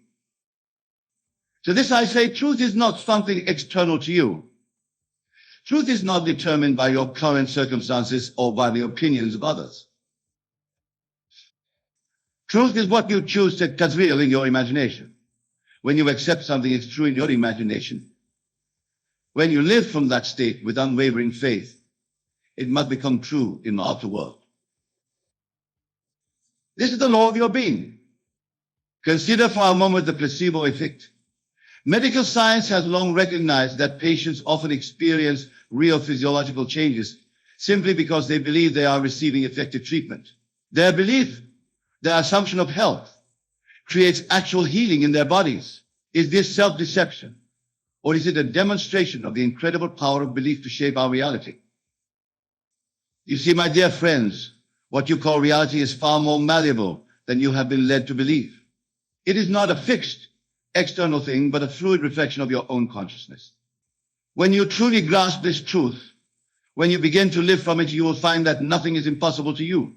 S1: To this I say, truth is not something external to you. Truth is not determined by your current circumstances or by the opinions of others. Truth is what you choose to as real in your imagination. When you accept something is true in your imagination, when you live from that state with unwavering faith, it must become true in the outer world. This is the law of your being. Consider for a moment the placebo effect. Medical science has long recognized that patients often experience real physiological changes simply because they believe they are receiving effective treatment. Their belief, their assumption of health, creates actual healing in their bodies. Is this self-deception, or is it a demonstration of the incredible power of belief to shape our reality? You see, my dear friends, what you call reality is far more malleable than you have been led to believe. It is not a fixed, external thing, but a fluid reflection of your own consciousness. When you truly grasp this truth, when you begin to live from it, you will find that nothing is impossible to you.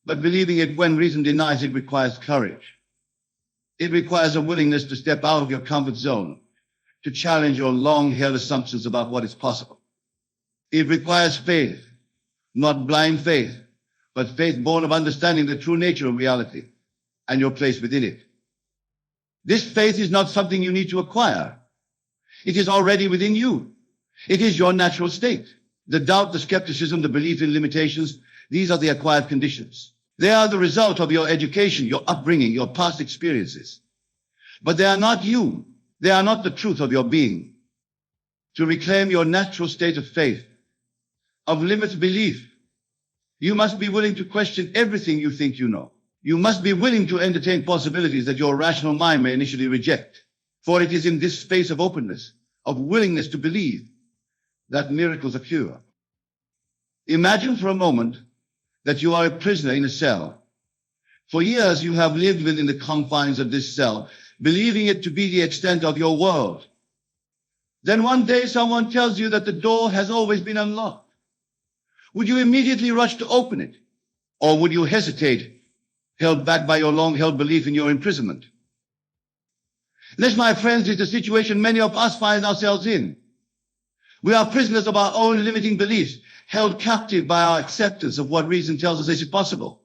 S1: But believing it when reason denies it requires courage. It requires a willingness to step out of your comfort zone, to challenge your long-held assumptions about what is possible. It requires faith, not blind faith, but faith born of understanding the true nature of reality and your place within it. This faith is not something you need to acquire. It is already within you. It is your natural state. The doubt, the skepticism, the belief in limitations, these are the acquired conditions. They are the result of your education, your upbringing, your past experiences. But they are not you. They are not the truth of your being. To reclaim your natural state of faith, of limited belief, you must be willing to question everything you think you know. You must be willing to entertain possibilities that your rational mind may initially reject. For it is in this space of openness, of willingness to believe, that miracles occur. Imagine for a moment that you are a prisoner in a cell. For years you have lived within the confines of this cell, believing it to be the extent of your world. Then one day someone tells you that the door has always been unlocked. Would you immediately rush to open it? Or would you hesitate, held back by your long-held belief in your imprisonment? This, my friends, is the situation many of us find ourselves in. We are prisoners of our own limiting beliefs, held captive by our acceptance of what reason tells us is possible.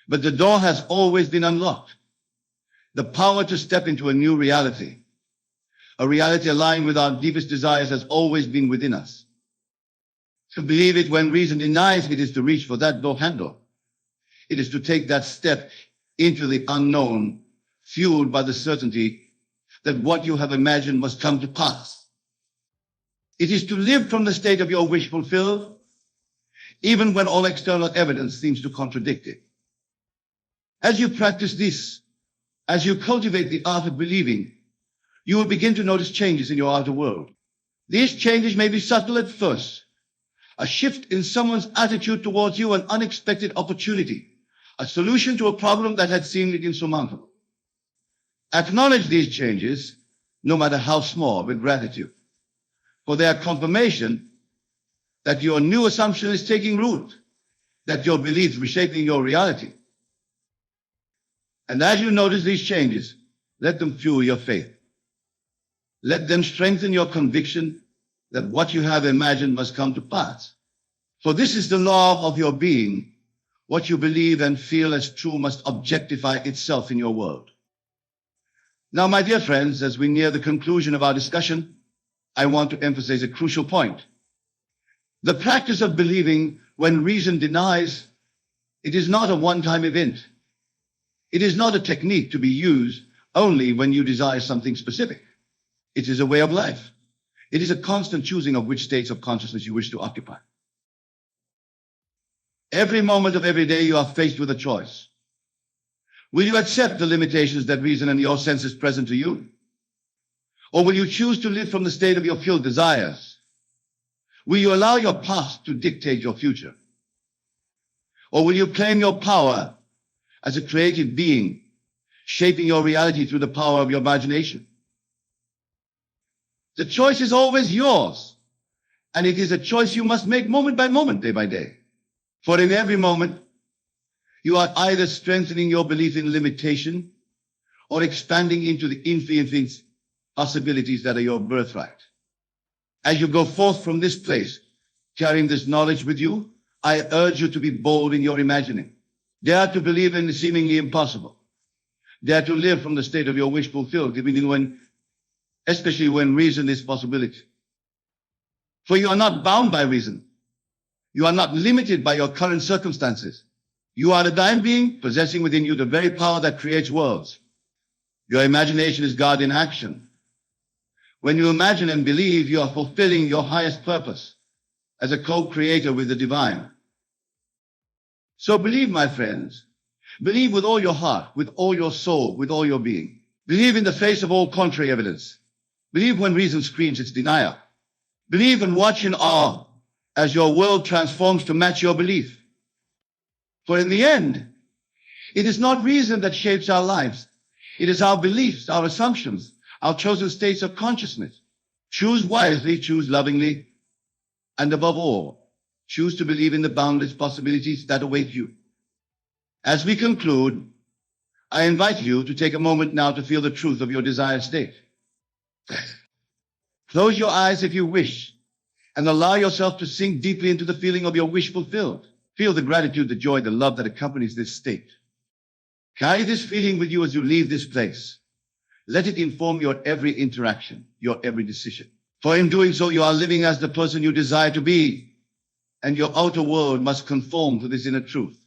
S1: But the door has always been unlocked. The power to step into a new reality, a reality aligned with our deepest desires, has always been within us. To believe it when reason denies it is to reach for that door handle. It is to take that step into the unknown, fueled by the certainty that what you have imagined must come to pass. It is to live from the state of your wish fulfilled, even when all external evidence seems to contradict it. As you practice this, as you cultivate the art of believing, you will begin to notice changes in your outer world. These changes may be subtle at first. A shift in someone's attitude towards you, an unexpected opportunity, a solution to a problem that had seemed insurmountable. Acknowledge these changes, no matter how small, with gratitude, for they are confirmation that your new assumption is taking root, that your beliefs reshaping your reality. And as you notice these changes, let them fuel your faith. Let them strengthen your conviction that what you have imagined must come to pass. For this is the law of your being. What you believe and feel as true must objectify itself in your world. Now, my dear friends, as we near the conclusion of our discussion, I want to emphasize a crucial point. The practice of believing when reason denies, it is not a one-time event. It is not a technique to be used only when you desire something specific. It is a way of life. It is a constant choosing of which states of consciousness you wish to occupy. Every moment of every day you are faced with a choice. Will you accept the limitations that reason and your senses present to you? Or will you choose to live from the state of your filled desires? Will you allow your past to dictate your future? Or will you claim your power as a creative being, shaping your reality through the power of your imagination? The choice is always yours, and it is a choice you must make moment by moment, day by day. For in every moment, you are either strengthening your belief in limitation or expanding into the infinite possibilities that are your birthright. As you go forth from this place, carrying this knowledge with you, I urge you to be bold in your imagining. Dare to believe in the seemingly impossible. Dare to live from the state of your wish fulfilled, especially when reason is possibility. For you are not bound by reason. You are not limited by your current circumstances. You are a divine being possessing within you the very power that creates worlds. Your imagination is God in action. When you imagine and believe, you are fulfilling your highest purpose as a co-creator with the divine. So believe, my friends. Believe with all your heart, with all your soul, with all your being. Believe in the face of all contrary evidence. Believe when reason screams its denial. Believe and watch in awe as your world transforms to match your belief. For in the end, it is not reason that shapes our lives. It is our beliefs, our assumptions, our chosen states of consciousness. Choose wisely, choose lovingly, and above all, choose to believe in the boundless possibilities that await you. As we conclude, I invite you to take a moment now to feel the truth of your desired state. Close your eyes if you wish, and allow yourself to sink deeply into the feeling of your wish fulfilled. Feel the gratitude, the joy, the love that accompanies this state. Carry this feeling with you as you leave this place. Let it inform your every interaction, your every decision. For in doing so, you are living as the person you desire to be, and your outer world must conform to this inner truth.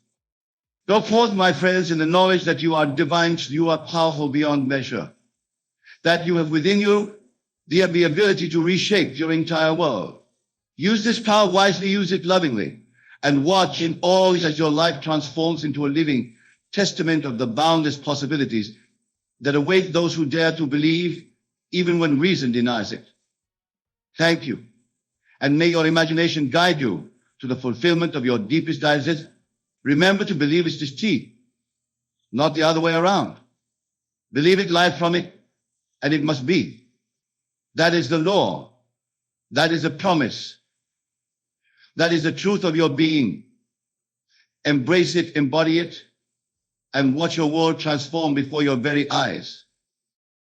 S1: Go forth, my friends, in the knowledge that you are divine, you are powerful beyond measure, that you have within you the ability to reshape your entire world. Use this power wisely, use it lovingly, and watch in awe as your life transforms into a living testament of the boundless possibilities that await those who dare to believe, even when reason denies it. Thank you, and may your imagination guide you to the fulfillment of your deepest desires. Remember to believe is the key, not the other way around. Believe it, life from it, and it must be. That is the law. That is the promise. That is the truth of your being. Embrace it, embody it, and watch your world transform before your very eyes.